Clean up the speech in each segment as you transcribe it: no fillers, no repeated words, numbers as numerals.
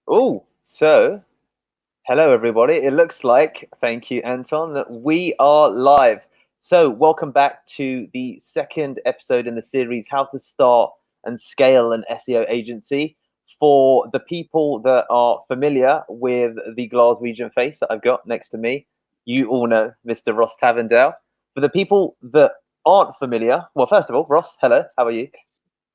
Oh, so hello everybody. It looks like, thank you, Anton, that we are live. So, welcome back to the second episode in the series, How to Start and Scale an SEO Agency. For the people that are familiar with the Glaswegian face that I've got next to me, you all know Mr. Ross Tavendael. For the people that aren't familiar, well, first of all, Ross, hello, how are you?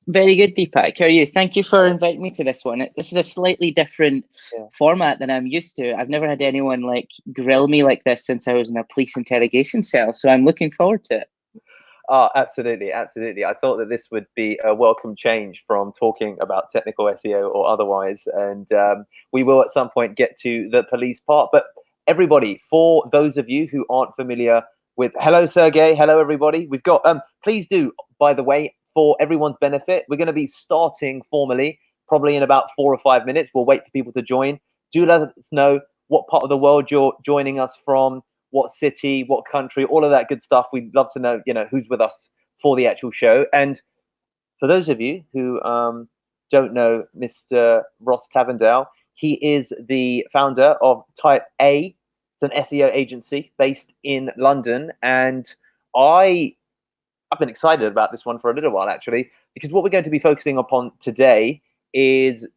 Very good, Deepak. How are you? Thank you for inviting me to this one. This is a slightly different Yeah. format than I'm used to. I've never had anyone grill me like this since I was in a police interrogation cell, so I'm looking forward to it. Oh, absolutely, absolutely. I thought that this would be a welcome change from talking about technical SEO or otherwise, and we will at some point get to the police part. But everybody, for those of you who aren't familiar with, hello, Sergey, hello, everybody. We've got, please do, by the way, for everyone's benefit, we're going to be starting formally probably in about 4 or 5 minutes. We'll wait for people to join. Do let us know what part of the world you're joining us from, what city, what country, all of that good stuff. We'd love to know, who's with us for the actual show. And for those of you who don't know Mr. Ross Tavendael, he is the founder of Type A. It's an SEO agency based in London, and I've been excited about this one for a little while actually, because what we're going to be focusing upon today is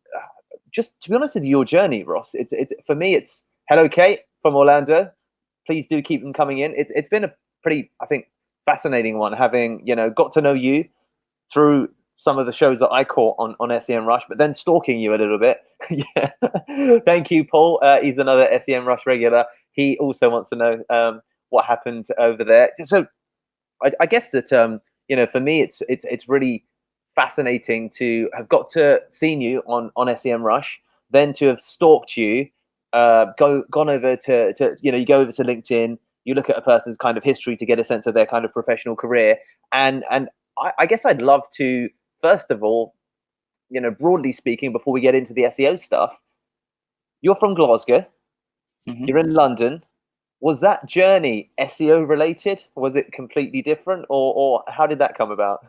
just, to be honest with you, your journey, Ross. It's for me. It's hello, Kate from Orlando. Please do keep them coming in. It's been a pretty, I think, fascinating one, having got to know you through some of the shows that I caught on Semrush, but then stalking you a little bit. Yeah. Thank you, Paul. He's another Semrush regular. He also wants to know what happened over there. So I guess that for me, it's really fascinating to have got to seen you on Semrush, then to have stalked you, gone over to you go over to LinkedIn, you look at a person's kind of history to get a sense of their kind of professional career, and I guess I'd love to first of all, broadly speaking, before we get into the SEO stuff, you're from Glasgow, Mhm. you're in London. Was that journey SEO related? Was it completely different, or how did that come about?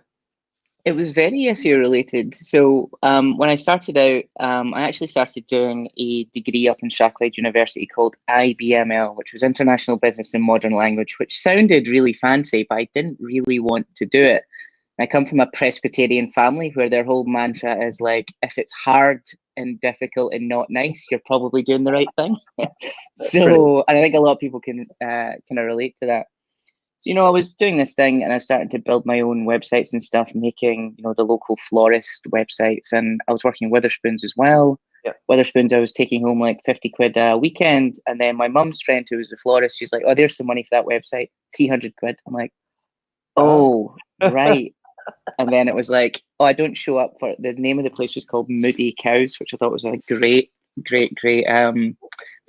It was very SEO related. So when I started out, I actually started doing a degree up in Strathclyde University called IBML, which was International Business in Modern Language, which sounded really fancy, but I didn't really want to do it. I come from a Presbyterian family where their whole mantra is like, if it's hard and difficult and not nice, you're probably doing the right thing. Brilliant. So, and I think a lot of people can kind of relate to that. So, I was doing this thing and I started to build my own websites and stuff, making, the local florist websites. And I was working Witherspoons as well. Yeah. Witherspoons, I was taking home like 50 quid a weekend. And then my mum's friend, who was a florist, she's like, oh, there's some money for that website, 300 quid. I'm like, Oh. oh, right. And then it was like, oh, I don't show up for the name of the place was called Moody Cows, which I thought was a great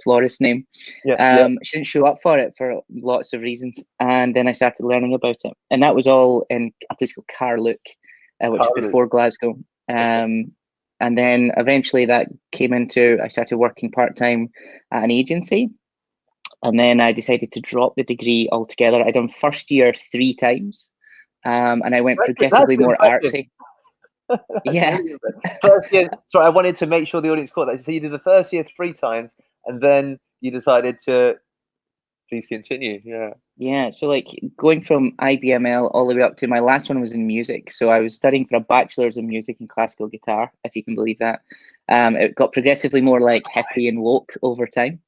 florist name. Yeah. Yeah. She didn't show up for it for lots of reasons. And then I started learning about it. And that was all in a place called Carluke, which is Carly. before Glasgow. Okay. And then eventually that came into, I started working part time at an agency. And then I decided to drop the degree altogether. I'd done first year 3 times. And I went That's progressively more impressive. artsy. That's Yeah. really impressive. First year. Sorry, I wanted to make sure the audience caught that. So you did the first year 3 times, and then you decided to please continue. Yeah. Yeah, so like going from IBML all the way up to my last one was in music. So I was studying for a bachelor's in music and classical guitar, if you can believe that. It got progressively more like hippie and woke over time.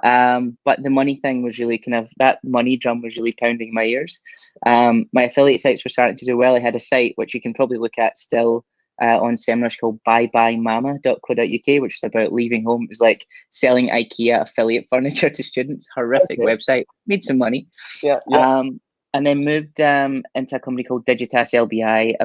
But the money thing was really kind of that money drum was really pounding my ears. My affiliate sites were starting to do well. I had a site which you can probably look at still on Semrush called byebyemama.co.uk, which is about leaving home. It was like selling IKEA affiliate furniture to students. Horrific Okay. website. Made some money. Yeah. Yeah. And then moved into a company called Digitas LBI,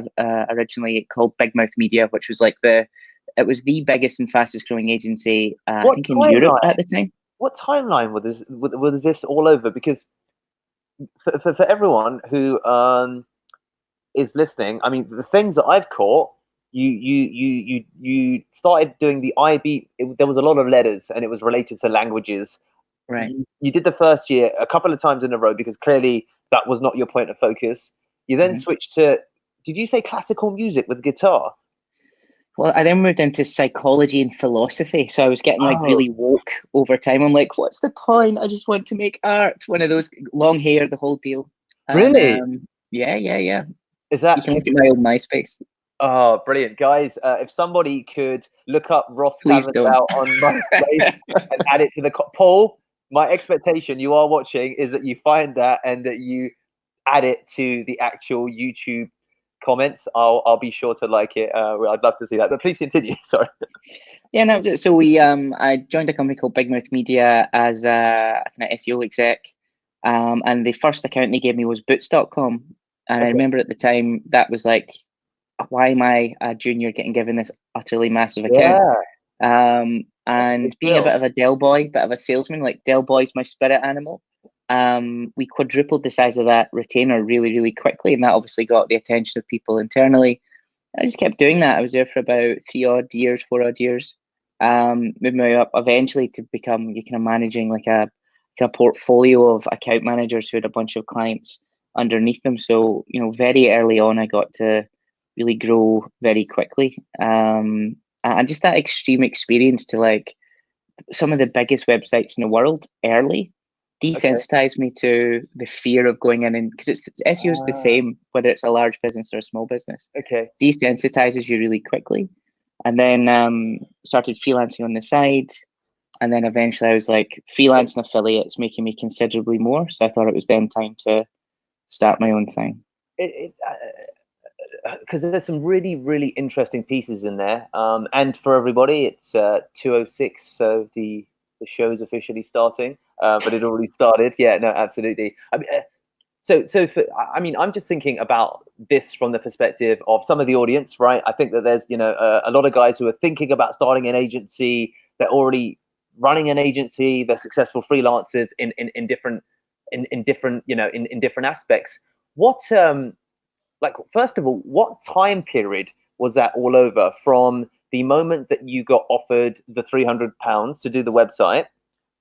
originally called Big Mouth Media, which was it was the biggest and fastest growing agency, I What think, in Europe timeline? at the time. What timeline was this all over? Because for everyone who is listening, I mean, the things that I've caught, you started doing the IB. There was a lot of letters, and it was related to languages. Right. You did the first year a couple of times in a row because clearly that was not your point of focus. You then Mhm. switched to, did you say classical music with guitar? Well, I then moved into psychology and philosophy. So I was getting like Oh, really woke over time. I'm like, what's the point? I just want to make art. One of those, long hair, the whole deal. And really? yeah, yeah, yeah. Is You that? can look at my old MySpace. Oh, brilliant, guys! If somebody could look up Ross Please don't. Tavendael on MySpace and add it to the poll, my expectation, you are watching, is that you find that and that you add it to the actual YouTube comments. I'll be sure to like it. I'd love to see that. But please continue. Sorry. Yeah, no. So I joined a company called Big Mouth Media as a kind of SEO exec, and the first account they gave me was Boots.com, and I Okay. remember at the time that was like, why am I a junior getting given this utterly massive account? Yeah, that's a big And being a bit deal. of a Dell boy, bit of a salesman, like Dell boy's my spirit animal. We quadrupled the size of that retainer really, really quickly, and that obviously got the attention of people internally. I just kept doing that. I was there for about 3 odd years, 4 odd years. Moved my way up eventually to become you kind of managing like a kind of portfolio of account managers who had a bunch of clients underneath them. So, very early on, I got to really grow very quickly. And just that extreme experience to like some of the biggest websites in the world early Okay. desensitized me to the fear of going in, and because it's SEO is the Ah, same whether it's a large business or a small business. okay. Desensitizes you really quickly. And then started freelancing on the side, and then eventually I was like, freelance and affiliates making me considerably more, so I thought it was then time to start my own thing. Because there's some really, really interesting pieces in there. And for everybody, it's 2:06, so the show's officially starting. But it already started. Yeah, no, absolutely. I mean, I mean, I'm just thinking about this from the perspective of some of the audience, right? I think that there's, a lot of guys who are thinking about starting an agency. They're already running an agency. They're successful freelancers in different different in different aspects. What like, first of all, what time period was that all over from the moment that you got offered the £300 to do the website?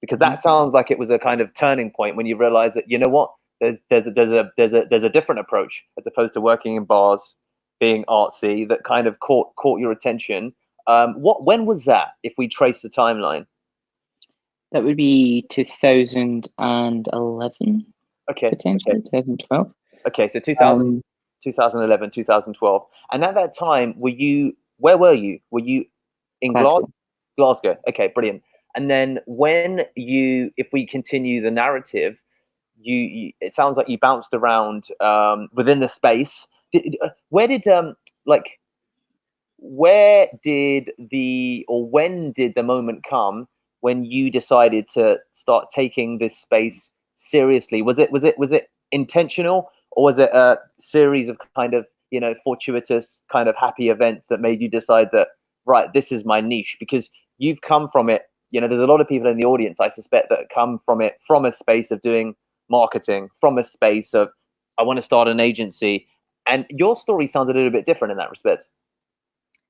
Because Mhm. that sounds like it was a kind of turning point when you realize that, you know what, there's a different approach as opposed to working in bars, being artsy, that kind of caught your attention. When was that, if we trace the timeline? That would be 2011, Okay, okay, potentially 2012. okay. So 2000, Um, 2011, 2012. And at that time, where were you? Were you in Glasgow. Glasgow? Okay, brilliant. And then if we continue the narrative, it sounds like you bounced around within the space. Where did like where did the or when did the moment come when you decided to start taking this space seriously? Was it intentional, or was it a series of kind of fortuitous kind of happy events that made you decide that, right, this is my niche? Because you've come from it. There's a lot of people in the audience, I suspect, that come from it, from a space of doing marketing, from a space of, I want to start an agency. And your story sounds a little bit different in that respect.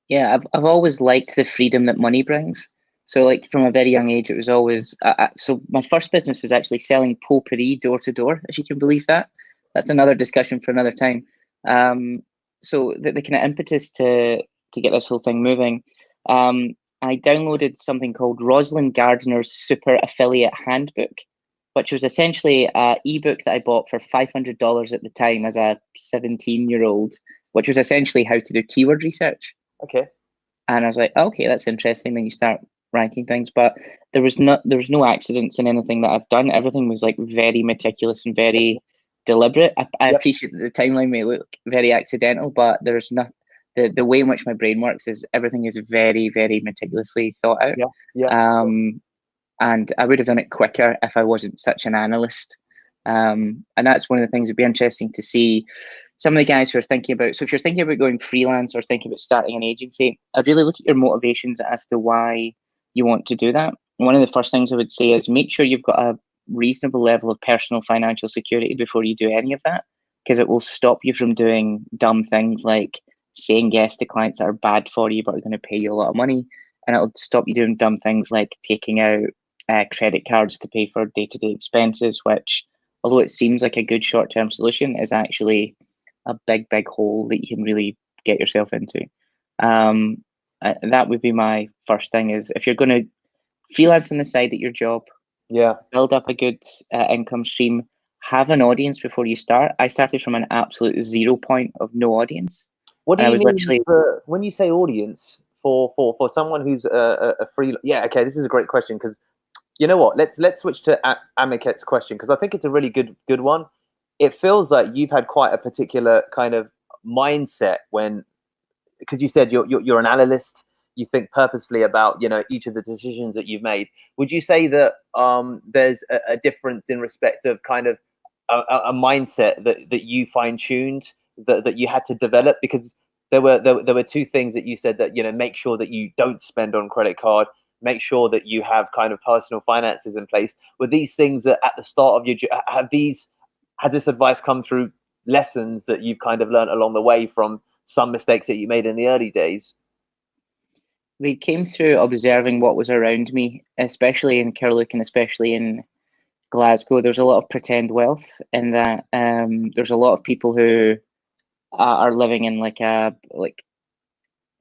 Yeah, I've always liked the freedom that money brings. So like from a very young age, it was always so my first business was actually selling potpourri door to door, if you can believe that. That's another discussion for another time. So the kind of impetus to get this whole thing moving, I downloaded something called Rosalind Gardner's Super Affiliate Handbook, which was essentially an ebook that I bought for $500 at the time as a 17-year-old, which was essentially how to do keyword research. Okay. And I was like, okay, that's interesting. Then you start ranking things, but there was no accidents in anything that I've done. Everything was like very meticulous and very deliberate. I Yep. appreciate that the timeline may look very accidental, but there's not the way in which my brain works is everything is very, very meticulously thought out. Yeah. Yeah. And I would have done it quicker if I wasn't such an analyst. And that's one of the things that'd be interesting to see some of the guys who are thinking about. So if you're thinking about going freelance or thinking about starting an agency, I'd really look at your motivations as to why you want to do that. One of the first things I would say is make sure you've got a reasonable level of personal financial security before you do any of that, because it will stop you from doing dumb things like saying yes to clients that are bad for you but are going to pay you a lot of money. And it'll stop you doing dumb things like taking out credit cards to pay for day-to-day expenses, which, although it seems like a good short-term solution, is actually a big hole that you can really get yourself into. That would be my first thing, is if you're going to freelance on the side at your job, Yeah. build up a good income stream, have an audience before you start. I started from an absolute 0 point of no audience. What do And I you was mean literally, when you say audience for someone who's a free? Yeah, okay, this is a great question, because you know what? Let's switch to Amiket's question, because I think it's a really good one. It feels like you've had quite a particular kind of mindset when, because you said you're an analyst. You think purposefully about each of the decisions that you've made. Would you say that there's a difference in respect of kind of a mindset that you fine tuned, that you had to develop? Because there were two things that you said, that make sure that you don't spend on credit card, make sure that you have kind of personal finances in place. Were these things that at the start of your had this advice come through lessons that you've kind of learned along the way from some mistakes that you made in the early days? they came through observing what was around me, especially in Kirlook and especially in Glasgow. There's a lot of pretend wealth in that. There's a lot of people who are living in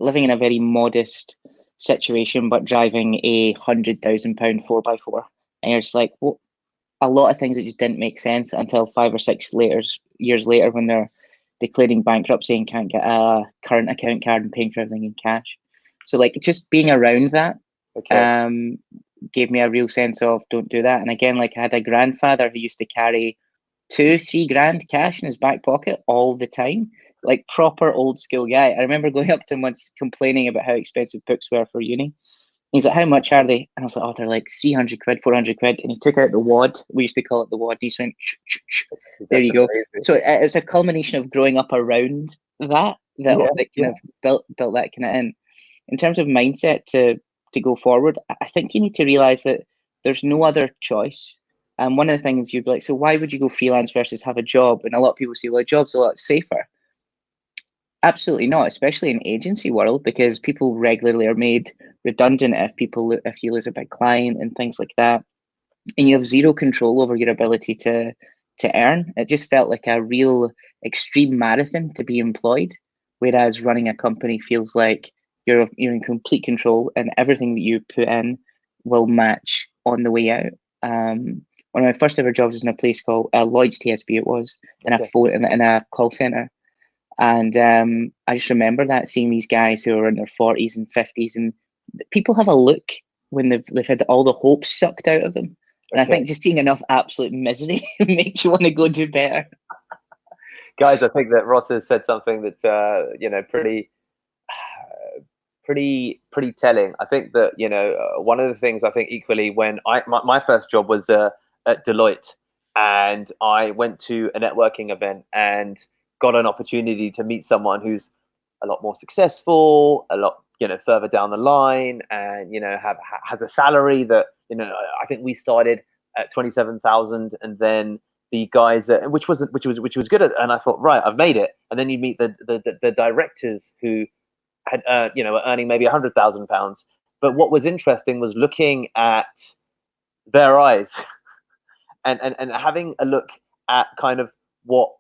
living in a very modest situation, but driving a £100,000 4x4, and you're just like, what? A lot of things that just didn't make sense until 5 or 6 years later, when they're declaring bankruptcy and can't get a current account card and paying for everything in cash. So like, just being around that Okay. gave me a real sense of don't do that. And again, like, I had a grandfather who used to carry 2-3 grand cash in his back pocket all the time, like proper old school guy. I remember going up to him once complaining about how expensive books were for uni. He's like, how much are they? And I was like, oh, they're like 300 quid, 400 quid. And he took out the wad. We used to call it the wad. And he just went, shh, shh, shh. There That's you go. amazing. So it was a culmination of growing up around that Yeah, that kind yeah. of built that kind of in. In terms of mindset to go forward, I think you need to realize that there's no other choice. And one of the things you'd be like, so why would you go freelance versus have a job? And a lot of people say, well, a job's a lot safer. Absolutely not, especially in agency world, because people regularly are made redundant if you lose a big client and things like that, and you have zero control over your ability to earn. It just felt like a real extreme marathon to be employed, whereas running a company feels like you're in complete control, and everything that you put in will match on the way out. One of my first ever jobs was in a place called Lloyd's TSB. It was in Okay. in a call center. And I just remember that, seeing these guys who are in their 40s and 50s, and people have a look when they've had all the hope sucked out of them. And I Okay. think just seeing enough absolute misery makes you want to go do better. Guys, I think that Ross has said something that's pretty telling. I think that one of the things, I think equally, when my first job was at Deloitte, and I went to a networking event and got an opportunity to meet someone who's a lot more successful, a lot further down the line, and has a salary that I think we started at 27,000, and then the guys which was good, and I thought, right, I've made it. And then you meet the directors who had were earning maybe £100,000. But what was interesting was looking at their eyes and having a look at kind of what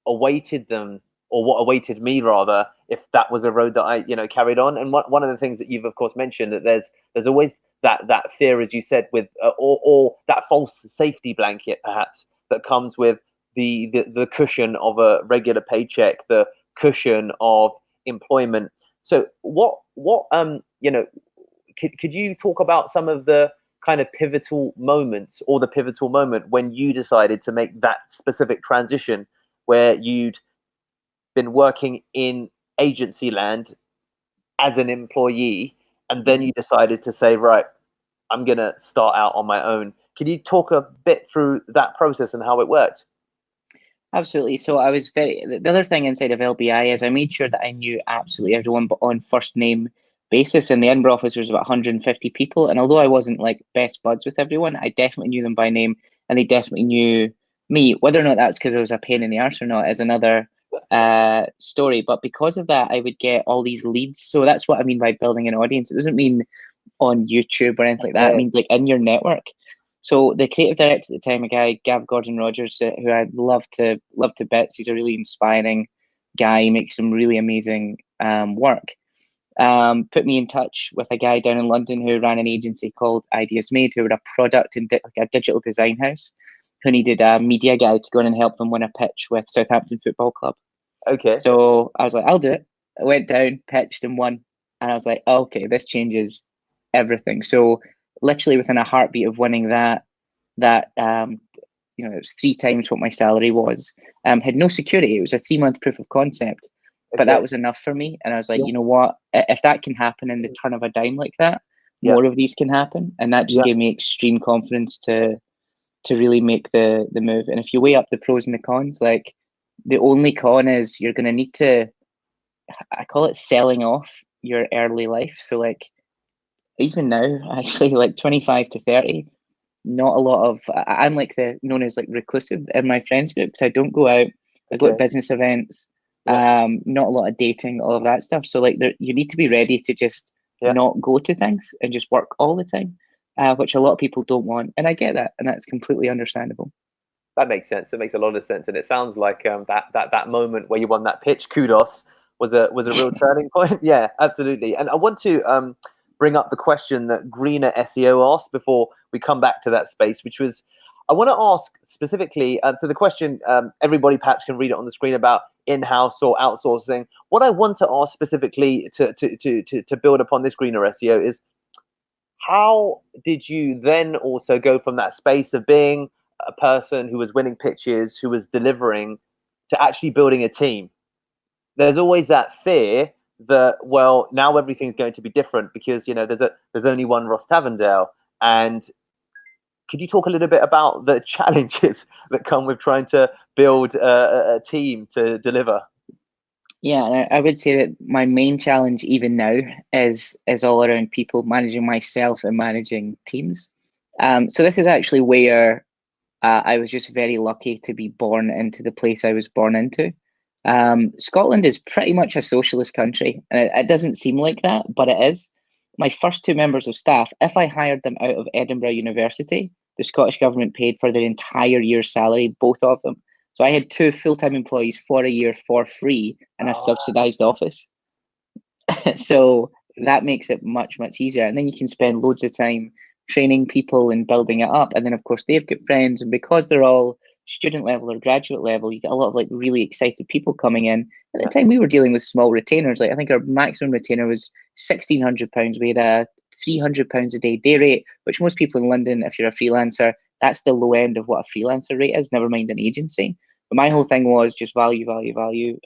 awaited them, or what awaited me rather, if that was a road that I carried on. And one of the things that you've of course mentioned, that there's always that fear, as you said, with or that false safety blanket perhaps that comes with the cushion of a regular paycheck, the cushion of employment. So could you talk about some of the kind of pivotal moments, or the pivotal moment when you decided to make that specific transition, where you'd been working in agency land as an employee, and then you decided to say, right, I'm going to start out on my own? Can you talk a bit through that process and how it worked? Absolutely. So I was the other thing inside of LBI is I made sure that I knew absolutely everyone, but on first name basis. In the Edinburgh office, there was about 150 people. And although I wasn't like best buds with everyone, I definitely knew them by name, and they definitely knew me. Whether or not that's because I was a pain in the arse or not is another story. But because of that, I would get all these leads. So that's what I mean by building an audience. It doesn't mean on YouTube or anything like that. It means like in your network. So the creative director at the time, a guy, Gav Gordon Rogers, who I love to bits. He's a really inspiring guy. He makes some really amazing work. put me in touch with a guy down in London who ran an agency called Ideas Made, who were a product and like a digital design house, who needed a media guy to go in and help them win a pitch with Southampton Football Club. Okay. So I was like, I'll do it. I went down, pitched and won. And I was like, oh, okay, this changes everything. So literally within a heartbeat of winning that it was 3 times what my salary was. Had no security. It was a 3-month proof of concept, but that was enough for me. And I was like, you know what? If that can happen in the turn of a dime like that, more of these can happen. And that just gave me extreme confidence to really make the move. And if you weigh up the pros and the cons, like the only con is you're going to need to, I call it selling off your early life. So like even now, actually, like 25 to 30, not a lot of, I'm like known as like reclusive in my friends group, because I don't go out. I go to business events, not a lot of dating, all of that stuff. So like you need to be ready to just not go to things and just work all the time, which a lot of people don't want. And I get that, and that's completely understandable. That makes sense. It makes a lot of sense, and it sounds like that moment where you won that pitch, kudos, was a real turning point. Yeah, absolutely. And I want to bring up the question that Greener SEO asked before we come back to that space, which was, I want to ask specifically. So the question, everybody perhaps can read it on the screen, about in-house or outsourcing. What I want to ask specifically to build upon this Greener SEO is, how did you then also go from that space of being a person who was winning pitches, who was delivering, to actually building a team? There's always that fear that, well, now everything's going to be different because, you know, there's only one Ross Tavendael. And could you talk a little bit about the challenges that come with trying to build a team to deliver? Yeah, I would say that my main challenge even now is all around people, managing myself and managing teams. So this is actually where I was just very lucky to be born into the place I was born into. Scotland is pretty much a socialist country, and it doesn't seem like that, but it is. My first 2 members of staff, if I hired them out of Edinburgh University, the Scottish government paid for their entire year's salary, both of them. So I had 2 full-time employees for a year for free in a subsidized office. So that makes it much, much easier. And then you can spend loads of time training people and building it up. And then, of course, they've got friends. And because they're all student level or graduate level, you get a lot of like really excited people coming in. At the time, we were dealing with small retainers. Like I think our maximum retainer was £1,600. We had a £300 a day rate, which most people in London, if you're a freelancer, that's the low end of what a freelancer rate is, never mind an agency. But my whole thing was just value, value, value.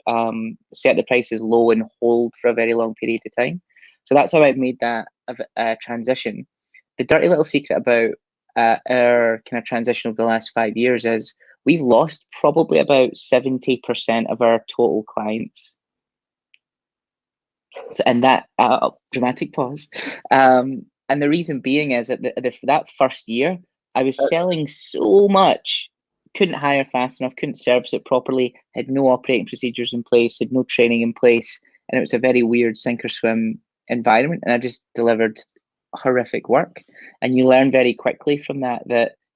Set the prices low and hold for a very long period of time. So that's how I've made that transition. The dirty little secret about our kind of transition over the last 5 years is we've lost probably about 70% of our total clients. So, and that dramatic pause. And the reason being is that that first year, I was selling so much, couldn't hire fast enough, couldn't service it properly, had no operating procedures in place, had no training in place. And it was a very weird sink or swim environment. And I just delivered horrific work. And you learn very quickly from that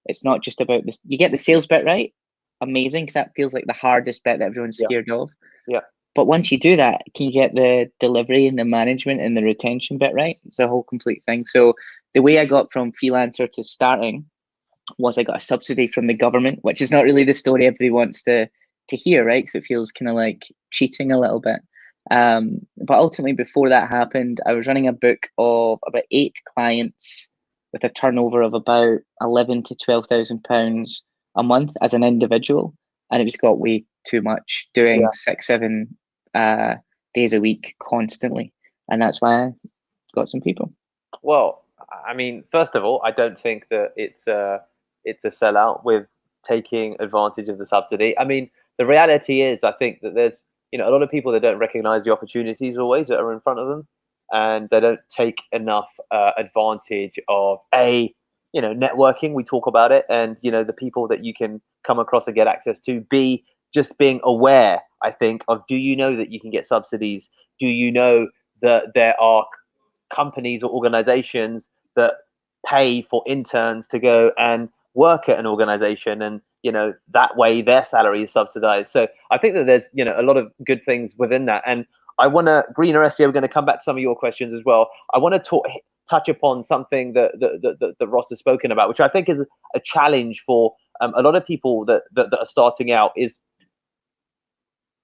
it's not just about this. You get the sales bit right, amazing, because that feels like the hardest bit that everyone's scared of. Yeah. But once you do that, can you get the delivery and the management and the retention bit right? It's a whole complete thing. So the way I got from freelancer to starting was I got a subsidy from the government, which is not really the story everybody wants to hear, right? Because it feels kind of like cheating a little bit. But ultimately, before that happened, I was running a book of about 8 clients with a turnover of about £11,000 to £12,000 a month as an individual, and it just got way too much, doing 6-7 days a week constantly, and that's why I got some people. Well, I mean, first of all, I don't think that it's a sellout with taking advantage of the subsidy. I mean, the reality is, I think that there's, you know, a lot of people that don't recognize the opportunities always that are in front of them, and they don't take enough advantage of networking. We talk about it, and the people that you can come across and get access to. B, just being aware, I think, of, do you know that you can get subsidies? Do you know that there are companies or organizations that pay for interns to go and work at an organization, and that way their salary is subsidized? So I think that there's a lot of good things within that. And I want to greener SEO. We're going to come back to some of your questions as well. I want to touch upon something that Ross has spoken about, which I think is a challenge for a lot of people that are starting out. Is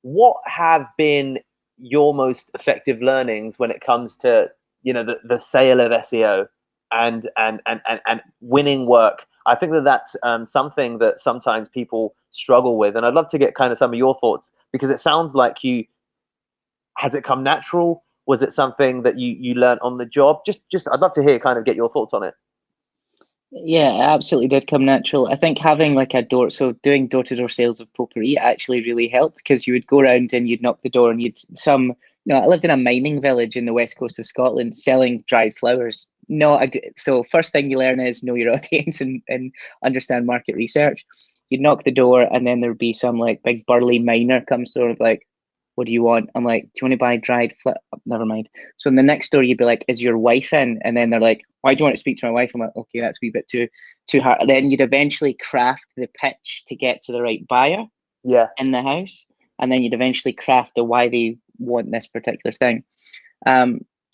what have been your most effective learnings when it comes to the sale of SEO and winning work? I think that's something that sometimes people struggle with, and I'd love to get kind of some of your thoughts, because it sounds like has it come natural? Was it something that you learned on the job? Just I'd love to hear, kind of get your thoughts on it. Yeah, it absolutely did come natural. I think having like doing door-to-door sales of potpourri actually really helped, because you would go around and you'd knock the door and I lived in a mining village in the west coast of Scotland selling dried flowers. So first thing you learn is know your audience and understand market research. You'd knock the door and then there'd be some like big burly miner comes sort of like, what do you want? I'm like, do you want to buy dried Never mind. So in the next door, you'd be like, is your wife in? And then they're like, why do you want to speak to my wife? I'm like, okay, that's a wee bit too hard. And then you'd eventually craft the pitch to get to the right buyer in the house. And then you'd eventually craft the why they want this particular thing.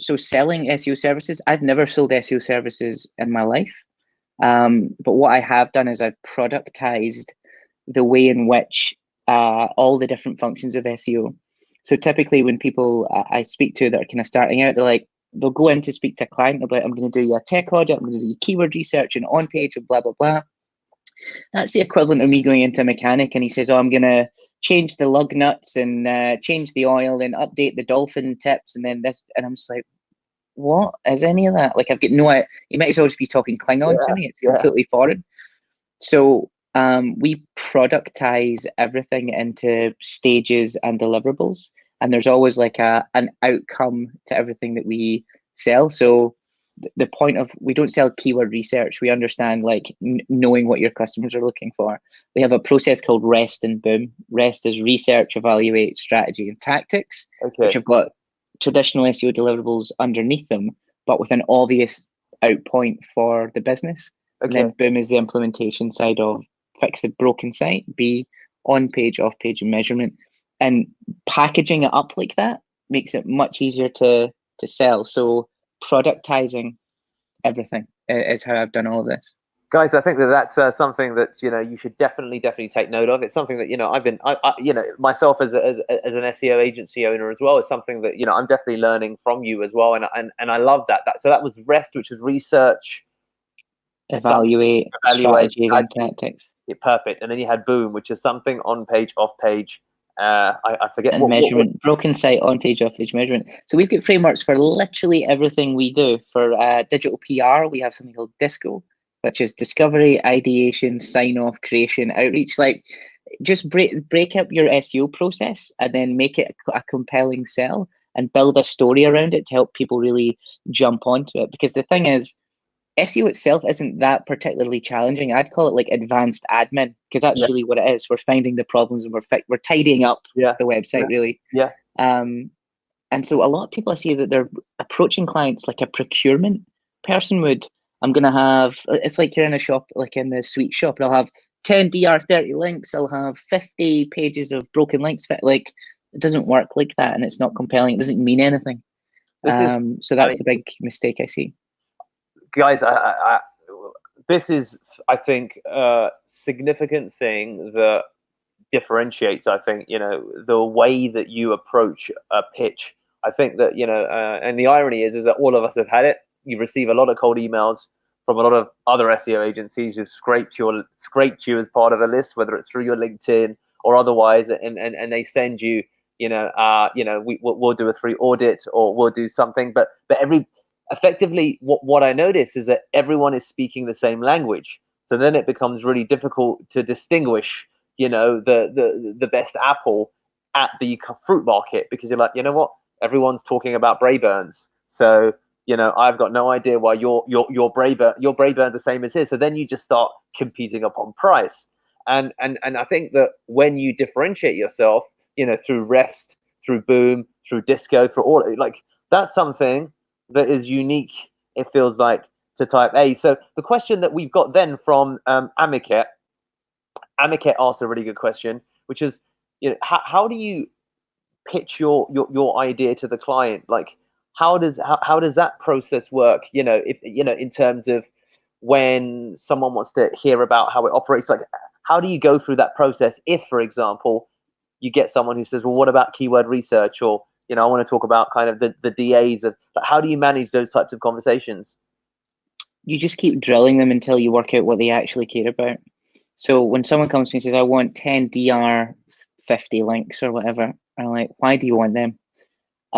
So selling SEO services, I've never sold SEO services in my life. But what I have done is I've productized the way in which all the different functions of SEO. So typically when people I speak to that are kind of starting out, they'll go in to speak to a client, they'll be like, I'm going to do you a tech audit, I'm going to do you keyword research and on page and blah, blah, blah. That's the equivalent of me going into a mechanic and he says, oh, I'm going to change the lug nuts and change the oil and update the dolphin tips and then this. And I'm just like, what is any of that? Like, I've got no idea. You might as well just be talking Klingon to me. It's completely foreign. So we productize everything into stages and deliverables, and there's always like an outcome to everything that we sell. So the point of, we don't sell keyword research. We understand like knowing what your customers are looking for. We have a process called REST and BOOM. REST is research, evaluate, strategy, and tactics, which have got traditional SEO deliverables underneath them, but with an obvious out point for the business. And then BOOM is the implementation side of fix the broken site, B, on page, off page, and measurement. And packaging it up like that makes it much easier to sell. So productizing everything is how I've done all of this. Guys, I think that's something that you should definitely take note of. It's something that I've been myself as an SEO agency owner as well. It's something that I'm definitely learning from you as well, and I love that. So that was REST, which is research, evaluate, strategy, and tactics. Yeah, perfect. And then you had BOOM, which is something on page, off page. I forget. And measurement, broken site, on page, off page, measurement. So we've got frameworks for literally everything we do. For digital PR, we have something called DISCO, which is discovery, ideation, sign off, creation, outreach. Like, just break up your SEO process and then make it a compelling sell and build a story around it to help people really jump onto it. Because the thing is, SEO itself isn't that particularly challenging. I'd call it like advanced admin, because that's really what it is. We're finding the problems and we're tidying up the website, really. And so a lot of people, I see that they're approaching clients like a procurement person would. I'm going to have, it's like you're in a shop, like in the sweet shop, and I'll have 10 DR30 links. I'll have 50 pages of broken links. Like, it doesn't work like that, and it's not compelling. It doesn't mean anything. So that's the big mistake I see. Guys, this is, I think, a significant thing that differentiates, I think, the way that you approach a pitch. I think that, and the irony is that all of us have had it. You receive a lot of cold emails from a lot of other SEO agencies who've scraped you as part of a list, whether it's through your LinkedIn or otherwise, and they send you, we'll do a free audit or we'll do something, but effectively, what I notice is that everyone is speaking the same language. So then it becomes really difficult to distinguish, the best apple at the fruit market, because you're like, what? Everyone's talking about Braeburns. So, I've got no idea why your Braeburn's the same as his. So then you just start competing upon price. And I think that when you differentiate yourself, through REST, through BOOM, through Disco, through all, like, that's something that is unique, it feels like, to Type A. So the question that we've got then from Amiket asked a really good question, which is, how do you pitch your idea to the client? Like, how does that process work? If in terms of when someone wants to hear about how it operates, like, how do you go through that process? If, for example, you get someone who says, well, what about keyword research? Or, I want to talk about kind of the DAs of, like, how do you manage those types of conversations? You just keep drilling them until you work out what they actually care about. So when someone comes to me and says, I want 10 DR 50 links or whatever, I'm like, why do you want them?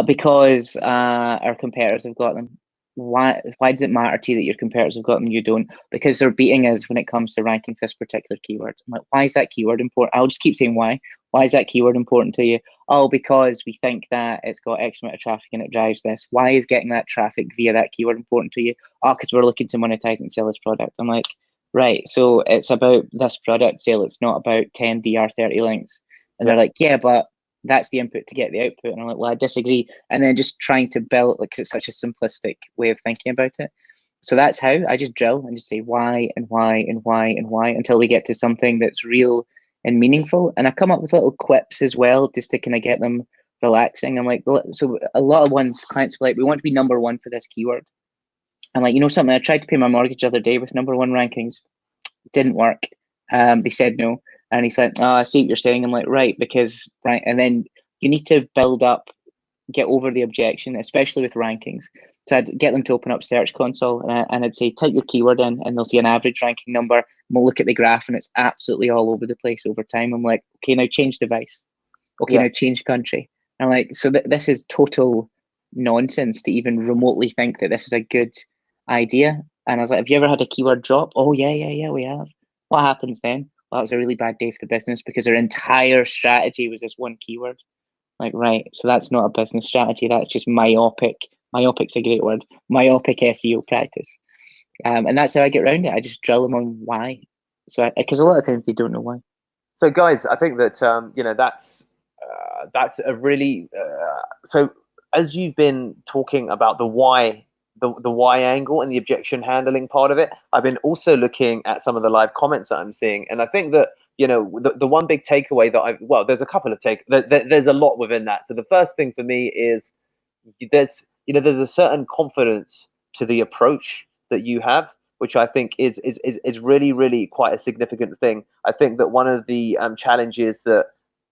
Because our competitors have got them. Why does it matter to you that your competitors have got them and you don't? Because they're beating us when it comes to ranking this particular keyword. I'm like, why is that keyword important? I'll just keep saying why. Why is that keyword important to you? Oh, because we think that it's got X amount of traffic and it drives this. Why is getting that traffic via that keyword important to you? Oh, because we're looking to monetize and sell this product. I'm like, right, so it's about this product sale. It's not about 10 DR30 links. And they're like, yeah, but that's the input to get the output. And I'm like, well, I disagree. And then just trying to build, like, 'cause it's such a simplistic way of thinking about it. So that's how I just drill and just say why and why and why and why until we get to something that's real and meaningful. And I come up with little quips as well, just to kind of get them relaxing. I'm like, so a lot of ones clients are like, we want to be number one for this keyword. I'm like, you know something, I tried to pay my mortgage the other day with number one rankings. Didn't work. They said no. And he's like, oh, I see what you're saying. I'm like, right, because, right. And then you need to build up, get over the objection, especially with rankings. So I'd get them to open up Search Console and I'd say, type your keyword in and they'll see an average ranking number. And we'll look at the graph and it's absolutely all over the place over time. I'm like, okay, now change device. Okay, now change country. And I'm like, so this is total nonsense to even remotely think that this is a good idea. And I was like, have you ever had a keyword drop? Oh, yeah, we have. What happens then? Well, that was a really bad day for the business because their entire strategy was this one keyword. Like, right, so that's not a business strategy. That's just myopic. Myopic's a great word. Myopic SEO practice. And that's how I get around it. I just drill them on why. So, because a lot of times they don't know why. So, guys, I think that that's a really so as you've been talking about the why, the why angle and the objection handling part of it, I've been also looking at some of the live comments that I'm seeing, and I think that the one big takeaway that there's a couple of there's a lot within that. So the first thing for me is there's a certain confidence to the approach that you have, which I think is really, really quite a significant thing. I think that one of the challenges that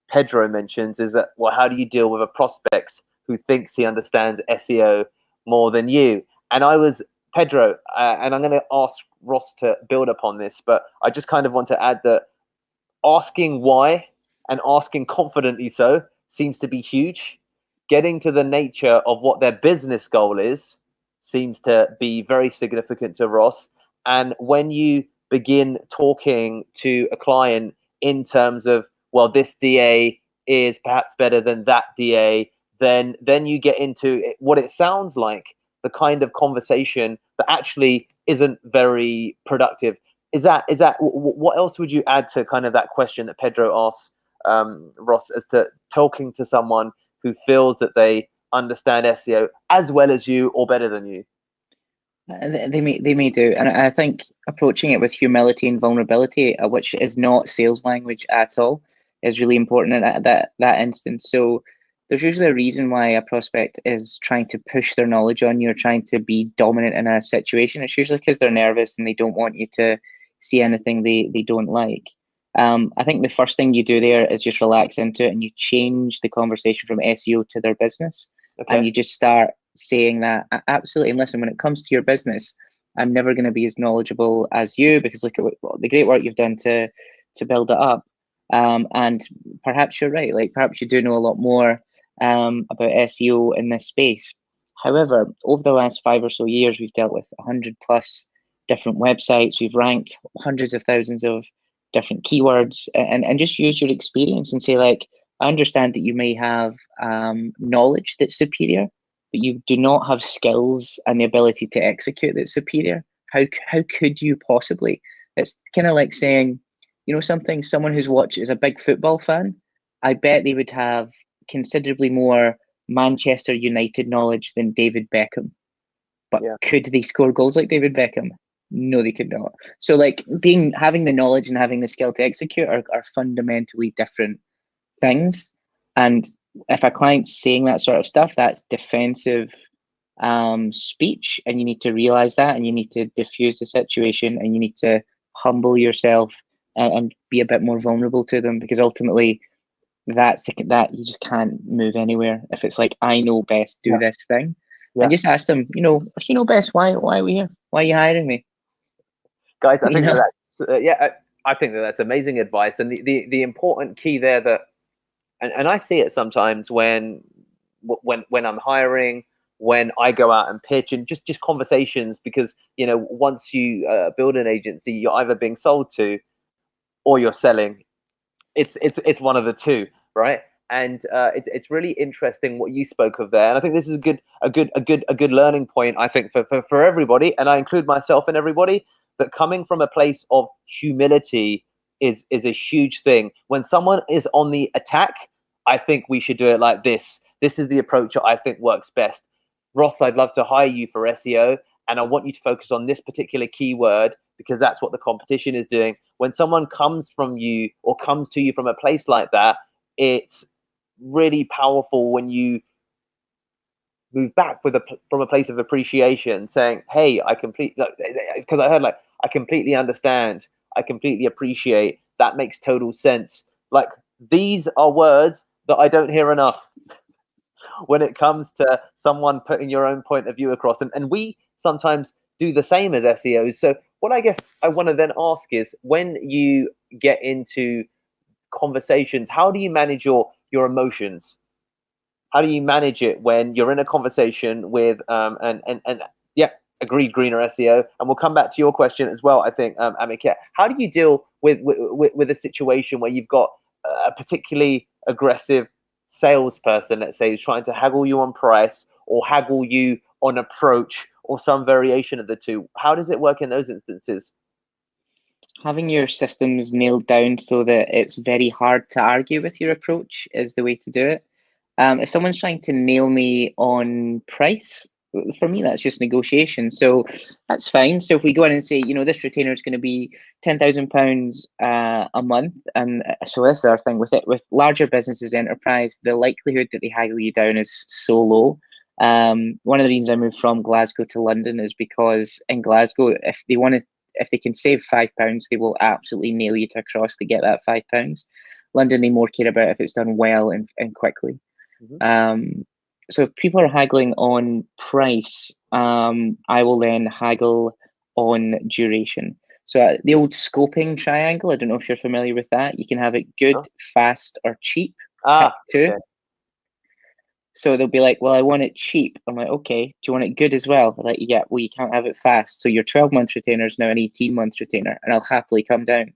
Pedro mentions is that, well, how do you deal with a prospect who thinks he understands SEO more than you? And I was, Pedro, and I'm going to ask Ross to build upon this, but I just kind of want to add that asking why and asking confidently so seems to be huge. Getting to the nature of what their business goal is seems to be very significant to Ross. And when you begin talking to a client in terms of, well, this DA is perhaps better than that DA, then you get into what it sounds like the kind of conversation that actually isn't very productive. Is that what else would you add to kind of that question that Pedro asks Ross, as to talking to someone who feels that they understand SEO as well as you or better than you? They may do, and I think approaching it with humility and vulnerability, which is not sales language at all, is really important in that instance. So there's usually a reason why a prospect is trying to push their knowledge on you or trying to be dominant in a situation. It's usually because they're nervous and they don't want you to see anything they don't like. I think the first thing you do there is just relax into it and you change the conversation from SEO to their business. Okay. And you just start saying that absolutely. And listen, when it comes to your business, I'm never going to be as knowledgeable as you because look at the great work you've done to build it up. And perhaps you're right. Like perhaps you do know a lot more about SEO in this space. However, over the last 5 or so years, we've dealt with 100 plus different websites. We've ranked hundreds of thousands of different keywords and just use your experience and say, like, I understand that you may have knowledge that's superior, but you do not have skills and the ability to execute that's superior. How could you possibly? It's kind of like saying, someone who's is a big football fan, I bet they would have considerably more Manchester United knowledge than David Beckham. But could they score goals like David Beckham? No, they could not. So like having the knowledge and having the skill to execute are fundamentally different things. And if a client's saying that sort of stuff, that's defensive speech, and you need to realize that, and you need to diffuse the situation, and you need to humble yourself and be a bit more vulnerable to them, because ultimately that you just can't move anywhere if it's like, I know best, do this thing. Yeah. And just ask them, if you know best, why are we here? Why are you hiring me? Guys, I think that's I think that's amazing advice. And the important key there that, and I see it sometimes when I'm hiring, when I go out and pitch, and just conversations, because once you build an agency, you're either being sold to or you're selling. It's one of the two, right? And it's really interesting what you spoke of there, and I think this is a good learning point, I think, for everybody, and I include myself in everybody, that coming from a place of humility is a huge thing. When someone is on the attack, I think we should do it like this. This is the approach that I think works best. Ross, I'd love to hire you for SEO, and I want you to focus on this particular keyword because that's what the competition is doing. When someone comes from you or comes to you from a place like that, it's really powerful when you move back from a place of appreciation, saying, "Hey, because I heard I completely understand, I completely appreciate. That makes total sense." Like, these are words that I don't hear enough when it comes to someone putting your own point of view across, and we sometimes do the same as SEOs. So what I guess I want to then ask is, when you get into conversations, how do you manage your emotions? How do you manage it when you're in a conversation with and yeah, agreed, greener SEO, and we'll come back to your question as well, I think, Amit. How do you deal with a situation where you've got a particularly aggressive salesperson, let's say, who's trying to haggle you on price or haggle you on approach or some variation of the two? How does it work in those instances? Having your systems nailed down so that it's very hard to argue with your approach is the way to do it. If someone's trying to nail me on price, for me, that's just negotiation. So that's fine. So if we go in and say, this retainer is going to be £10,000 a month, and so this is our thing with it. With larger businesses, enterprise, the likelihood that they haggle you down is so low. One of the reasons I moved from Glasgow to London is because in Glasgow, if they can save £5, they will absolutely nail you to a cross to get that £5. London, they more care about if it's done well and quickly. So if people are haggling on price, I will then haggle on duration. So the old scoping triangle, I don't know if you're familiar with that. You can have it good, fast, or cheap. Pick two. Okay. So they'll be like, well, I want it cheap. I'm like, okay, do you want it good as well? They're like, yeah, well, you can't have it fast. So your 12-month retainer is now an 18-month retainer, and I'll happily come down.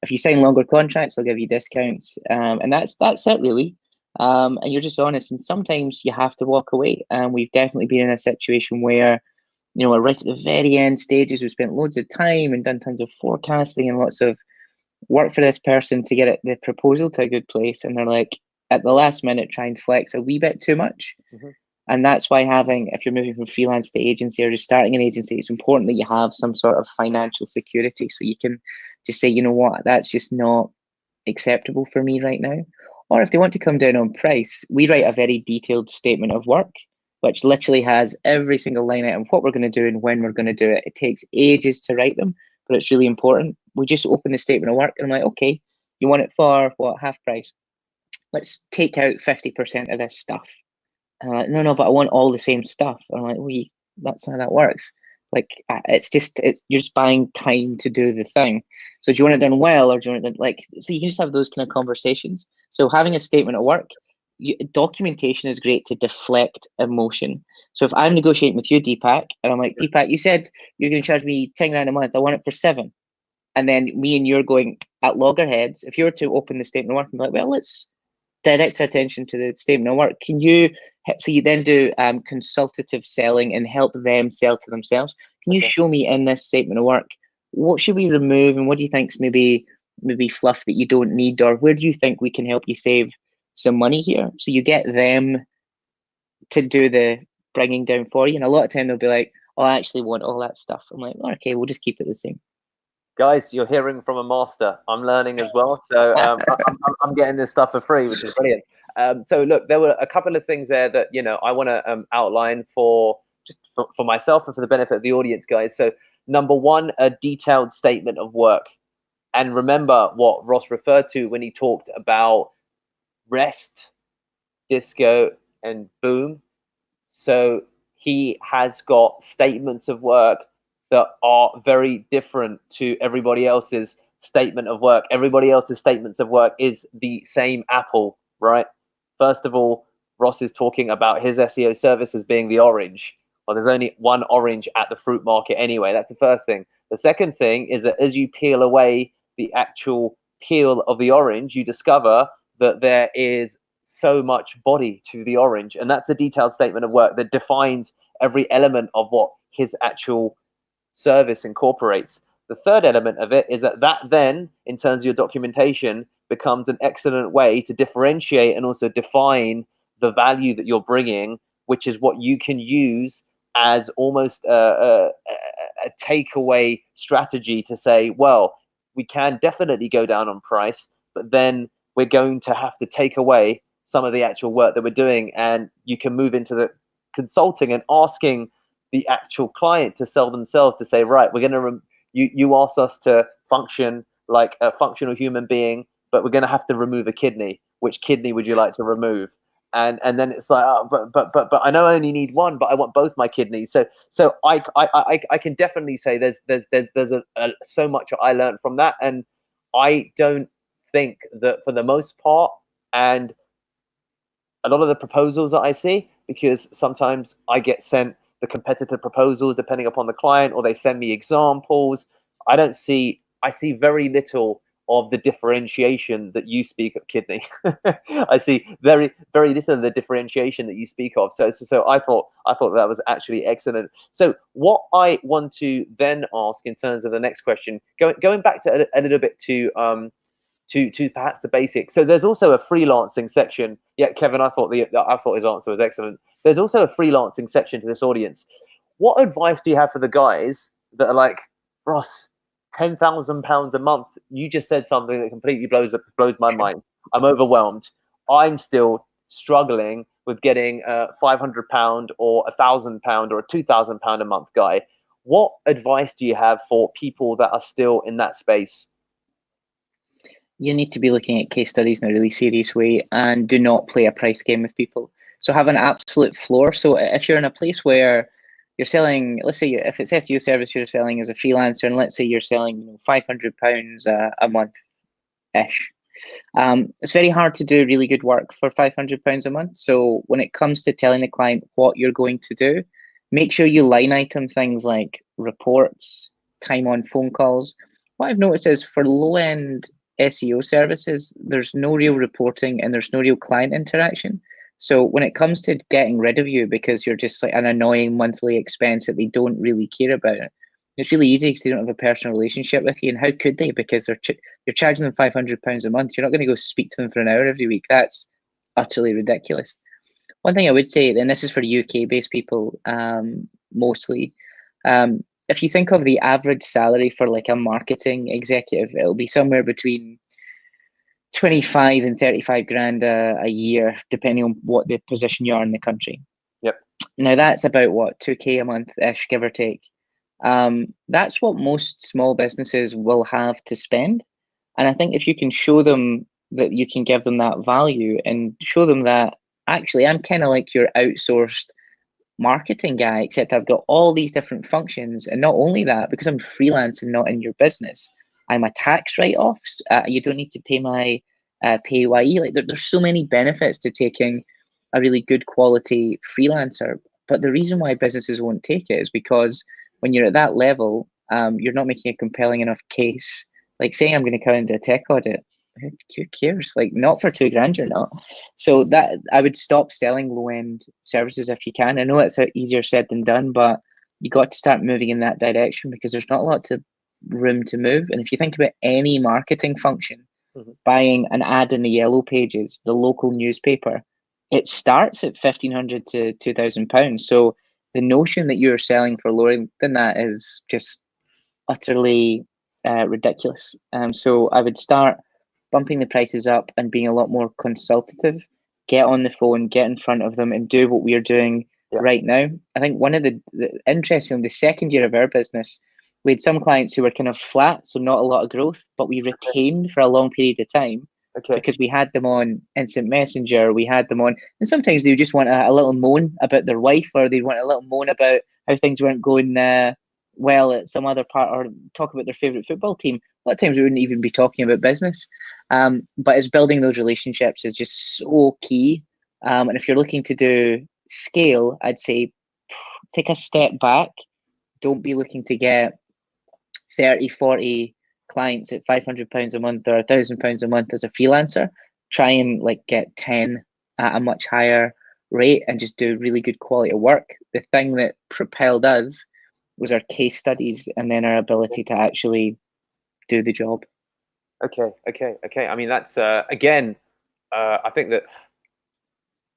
If you sign longer contracts, I'll give you discounts. And that's it, really. And you're just honest. And sometimes you have to walk away. And we've definitely been in a situation where, we're right at the very end stages. We've spent loads of time and done tons of forecasting and lots of work for this person to get the proposal to a good place. And they're like, at the last minute, try and flex a wee bit too much. And that's why if you're moving from freelance to agency or just starting an agency, it's important that you have some sort of financial security, so you can just say, you know what, that's just not acceptable for me right now. Or if they want to come down on price, we write a very detailed statement of work, which literally has every single line item, what we're going to do and when we're going to do it. It takes ages to write them, but it's really important. We just open the statement of work and I'm like, okay, you want it for what, half price? Let's take out 50% of this stuff. No, but I want all the same stuff. I'm like, that's how that works. Like, you're just buying time to do the thing. So do you want it done well, or do you want it done, so you can just have those kind of conversations. So having a statement of work, documentation is great to deflect emotion. So if I'm negotiating with you, Deepak, and I'm like, Deepak, you said you're going to charge me 10 grand a month. I want it for 7. And then me and you're going at loggerheads. If you were to open the statement of work and be like, well, let's direct attention to the statement of work. So you then do consultative selling and help them sell to themselves. Can you show me in this statement of work, what should we remove and what do you think's maybe fluff that you don't need, or where do you think we can help you save some money here? So you get them to do the bringing down for you. And a lot of time they'll be like, oh, I actually want all that stuff. I'm like, okay, we'll just keep it the same. Guys, you're hearing from a master. I'm learning as well. So I'm getting this stuff for free, which is brilliant. So look, there were a couple of things there that, you know, I want to outline for just for myself and for the benefit of the audience, guys. So number one, a detailed statement of work. And remember what Ross referred to when he talked about rest, disco, and boom. So he has got statements of work that are very different to everybody else's statement of work. Everybody else's statements of work is the same apple, right? First of all, Ross is talking about his SEO service as being the orange. Well, there's only one orange at the fruit market anyway. That's the first thing. The second thing is that as you peel away the actual peel of the orange, you discover that there is so much body to the orange, and that's a detailed statement of work that defines every element of what his actual service incorporates. The third element of it is that then, in terms of your documentation, becomes an excellent way to differentiate and also define the value that you're bringing, which is what you can use as almost a takeaway strategy to say, well, we can definitely go down on price, but then we're going to have to take away some of the actual work that we're doing, and you can move into the consulting and asking the actual client to sell themselves, to say, right, we're going to you asked us to function like a functional human being, but we're going to have to remove a kidney. Which kidney would you like to remove? And then it's like, oh, but I know I only need one, but I want both my kidneys. So I can definitely say there's so much I learned from that, and I don't think that for the most part, and a lot of the proposals that I see, because sometimes I get sent the competitor proposals depending upon the client, or they send me examples. I see very little of the differentiation that you speak of, kidney. I see very little of the differentiation that you speak of. So I thought that was actually excellent. So what I want to then ask in terms of the next question, going back to a little bit to perhaps the basics. So there's also a freelancing section. Yeah, Kevin, I thought his answer was excellent. There's also a freelancing section to this audience. What advice do you have for the guys that are like, Ross, £10,000 a month? You just said something that completely blows my mind. I'm overwhelmed. I'm still struggling with getting a £500 or £1,000 or a £2,000 a month guy. What advice do you have for people that are still in that space? You need to be looking at case studies in a really serious way, and do not play a price game with people. So have an absolute floor. So if you're in a place where you're selling, let's say if it's SEO service you're selling as a freelancer, and let's say you're selling £500 a month-ish. It's very hard to do really good work for £500 a month. So when it comes to telling the client what you're going to do, make sure you line item things like reports, time on phone calls. What I've noticed is for low-end SEO services, there's no real reporting and there's no real client interaction. So when it comes to getting rid of you because you're just like an annoying monthly expense that they don't really care about, it's really easy because they don't have a personal relationship with you. And how could they? Because you're charging them £500 a month. You're not going to go speak to them for an hour every week. That's utterly ridiculous. One thing I would say, and this is for UK-based people mostly, if you think of the average salary for like a marketing executive, it'll be somewhere between 25 and 35 grand a year, depending on what the position you are in the country. Yep. Now that's about what, 2K a month-ish, give or take. That's what most small businesses will have to spend. And I think if you can show them that you can give them that value and show them that actually I'm kind of like your outsourced marketing guy, except I've got all these different functions. And not only that, because I'm freelance and not in your business, I'm a tax write-offs. You don't need to pay my PAYE. Like there's so many benefits to taking a really good quality freelancer. But the reason why businesses won't take it is because when you're at that level, you're not making a compelling enough case. Like saying I'm going to come into a tech audit, who cares? Like not for 2 grand, you're not. So that I would stop selling low end services if you can. I know it's easier said than done, but you got to start moving in that direction because there's not a lot of room to move. And if you think about any marketing function, buying an ad in the Yellow Pages, the local newspaper, it starts at £1,500 to £2,000. So the notion that you're selling for lower than that is just utterly ridiculous. So I would start bumping the prices up and being a lot more consultative. get on the phone, get in front of them, and do what we're doing right now. I think one of the interesting, the second year of our business, we had some clients who were kind of flat, so not a lot of growth, but we retained for a long period of time because we had them on instant messenger, we had them on, and sometimes they would just want a little moan about their wife, or they'd want a little moan about how things weren't going well at some other part, or talk about their favorite football team. A lot of times we wouldn't even be talking about business. But it's building those relationships is just so key. And if you're looking to do scale, I'd say take a step back. Don't be looking to get 30, 40 clients at £500 a month or £1,000 a month as a freelancer. Try and like get 10 at a much higher rate and just do really good quality of work. The thing that propelled us was our case studies and then our ability to actually do the job. Okay. I mean, that's again, I think that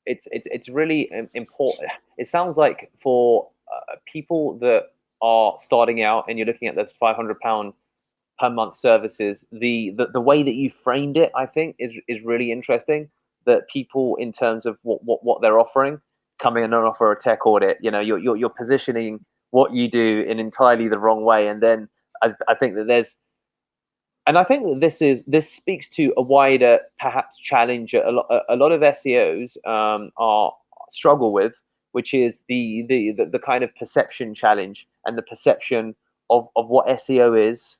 it's really important. It sounds like for people that are starting out and you're looking at the £500 per month services, the way that you framed it, I think, is really interesting. That people, in terms of what they're offering, coming in and offer a tech audit, you're positioning what you do in entirely the wrong way. And then I think that I think that this speaks to a wider perhaps challenge a lot of SEOs are struggle with, which is the kind of perception challenge and the perception of what SEO is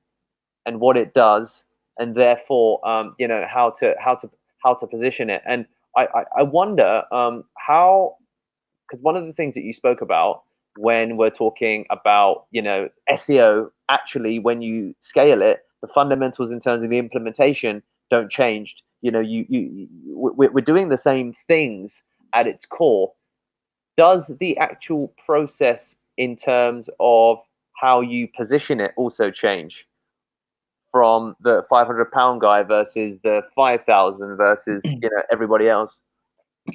and what it does, and therefore how to position it. And I wonder how, because one of the things that you spoke about when we're talking about SEO, actually when you scale it, the fundamentals in terms of the implementation don't change. We're doing the same things at its core. Does the actual process in terms of how you position it also change from the £500 guy versus the 5,000 versus everybody else?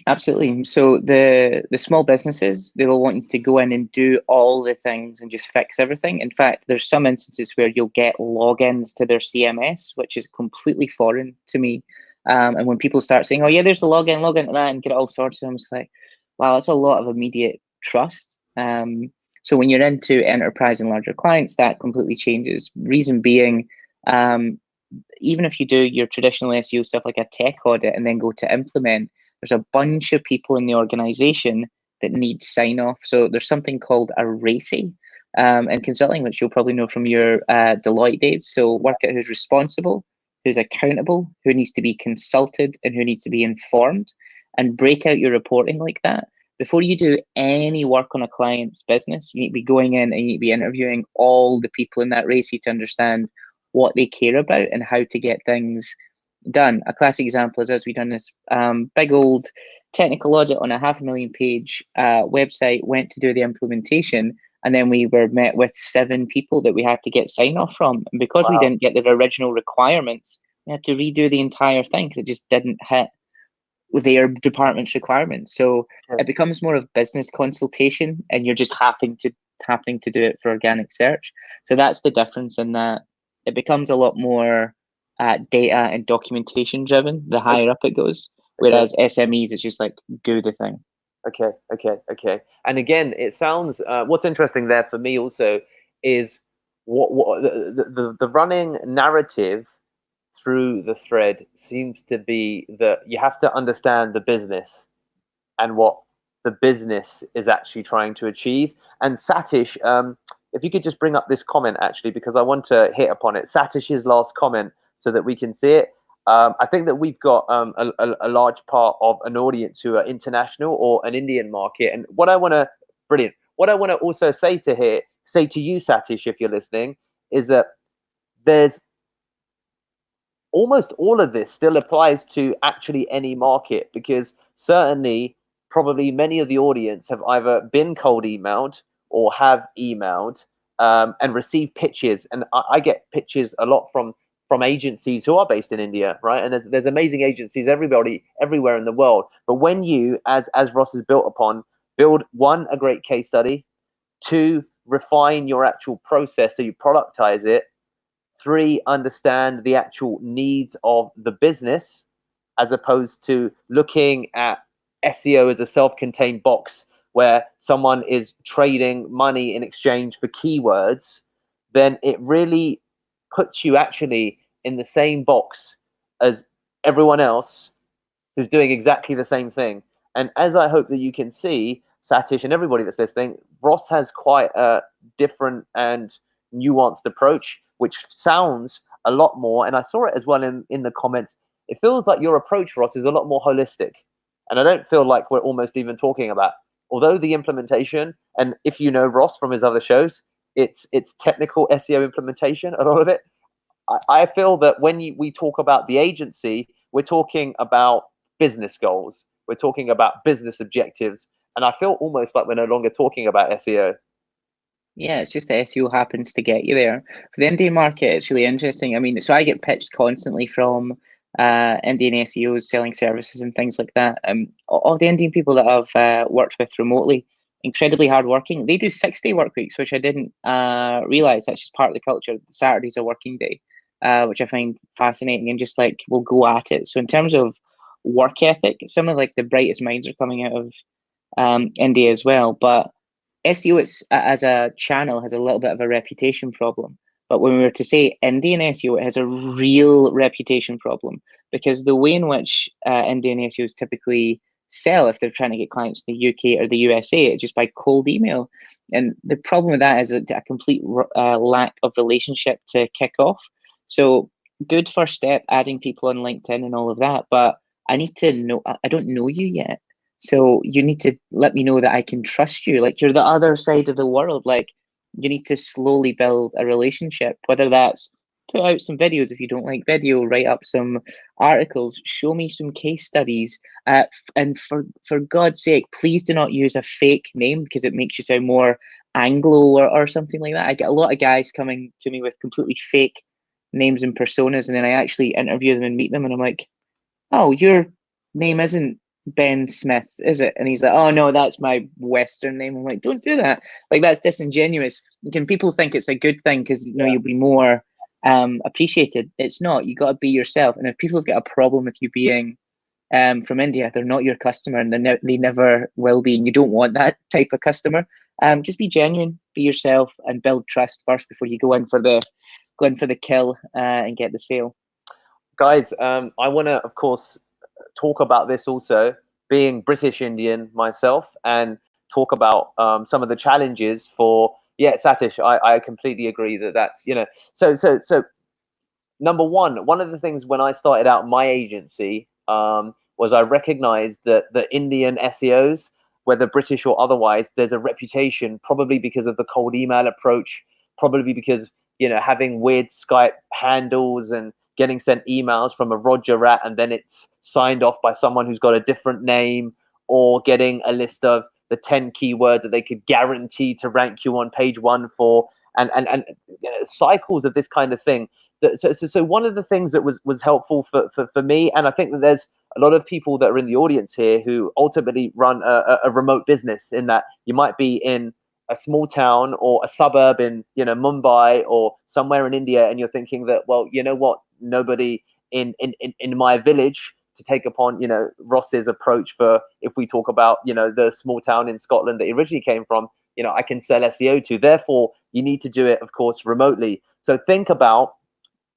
Absolutely. So the small businesses, they will want you to go in and do all the things and just fix everything. In fact, there's some instances where you'll get logins to their CMS, which is completely foreign to me. And when people start saying, "Oh yeah, there's the login to that," and get it all sorted, I'm just like, wow, that's a lot of immediate trust. So when you're into enterprise and larger clients, that completely changes. Reason being, even if you do your traditional SEO stuff like a tech audit and then go to implement, there's a bunch of people in the organization that need sign off. So there's something called a RACI in consulting, which you'll probably know from your Deloitte days. So work out who's responsible, who's accountable, who needs to be consulted, and who needs to be informed, and break out your reporting like that. Before you do any work on a client's business, you need to be going in and you need to be interviewing all the people in that RACI to understand what they care about and how to get things done. A classic example is, as we done this big old technical audit on a 500,000 page website, went to do the implementation, and then we were met with 7 people that we had to get sign off from. And because we didn't get the original requirements, we had to redo the entire thing because it just didn't hit with their department's requirements. So it becomes more of business consultation, and you're just happening to do it for organic search. So that's the difference in that. It becomes a lot more data and documentation driven the higher up it goes, whereas SMEs, it's just like, do the thing. Okay. And again, it sounds what's interesting there for me also is what the running narrative through the thread seems to be that you have to understand the business and what the business is actually trying to achieve. And Satish, if you could just bring up this comment actually, because I want to hit upon it. Satish's last comment so that we can see it. I think that we've got a large part of an audience who are international or an Indian market. And what I want to also say to you, Satish, if you're listening, is that there's almost all of this still applies to actually any market, because certainly probably many of the audience have either been cold emailed or have emailed and received pitches. And I get pitches a lot from agencies who are based in India, right? And there's amazing agencies everywhere in the world. But when you, as Ross has built upon, build one, a great case study, 2, refine your actual process so you productize it, 3, understand the actual needs of the business, as opposed to looking at SEO as a self-contained box where someone is trading money in exchange for keywords, then it really puts you actually in the same box as everyone else who's doing exactly the same thing. And as I hope that you can see, Satish and everybody that's listening, Ross has quite a different and nuanced approach, which sounds a lot more, and I saw it as well in the comments, it feels like your approach, Ross, is a lot more holistic. And I don't feel like we're almost even talking about, although the implementation, and if you know Ross from his other shows, it's technical SEO implementation, a lot of it. I feel that when we talk about the agency, we're talking about business goals. We're talking about business objectives. And I feel almost like we're no longer talking about SEO. Yeah, it's just the SEO happens to get you there. For the Indian market, it's really interesting. I mean, so I get pitched constantly from Indian SEOs selling services and things like that. All the Indian people that I've worked with remotely, incredibly hardworking. They do 6-day work weeks, which I didn't realize. That's just part of the culture. Saturday's a working day, which I find fascinating, and just like we'll go at it. So in terms of work ethic, some of like the brightest minds are coming out of India as well, but SEO as a channel has a little bit of a reputation problem. But when we were to say Indian SEO, it has a real reputation problem, because the way in which Indian SEOs typically sell, if they're trying to get clients in the UK or the USA, it's just by cold email. And the problem with that is a complete lack of relationship to kick off. So good first step, adding people on LinkedIn and all of that. But I need to know, I don't know you yet. So you need to let me know that I can trust you. Like, you're the other side of the world. Like, you need to slowly build a relationship, whether that's put out some videos if you don't like video, write up some articles, show me some case studies. And for God's sake, please do not use a fake name, because it makes you sound more Anglo or something like that. I get a lot of guys coming to me with completely fake names and personas, and then I actually interview them and meet them, and I'm like, oh, your name isn't Ben Smith, is it? And he's like, oh no, that's my Western name. I'm like, don't do that. Like, that's disingenuous. Can people think it's a good thing because you'll be more appreciated? It's not. You got to be yourself. And if people have got a problem with you being from India, they're not your customer, and they never will be. And you don't want that type of customer. Just be genuine, be yourself, and build trust first before you go in for the kill and get the sale. Guys, I want to, of course, talk about this also, being British Indian myself, and talk about some of the challenges for, Satish, I completely agree that's, so number one of the things when I started out my agency was I recognized that the Indian SEOs, whether British or otherwise, there's a reputation, probably because of the cold email approach, probably because, having weird Skype handles and getting sent emails from a Roger rat, and then it's signed off by someone who's got a different name, or getting a list of the 10 keywords that they could guarantee to rank you on page 1 for, and cycles of this kind of thing. So one of the things that was helpful for me, and I think that there's a lot of people that are in the audience here who ultimately run a remote business, in that you might be in a small town or a suburb in Mumbai or somewhere in India, and you're thinking that, well, you know what, nobody in my village, to take upon Ross's approach for, if we talk about the small town in Scotland that he originally came from, I can sell SEO to. Therefore, you need to do it, of course, remotely. So think about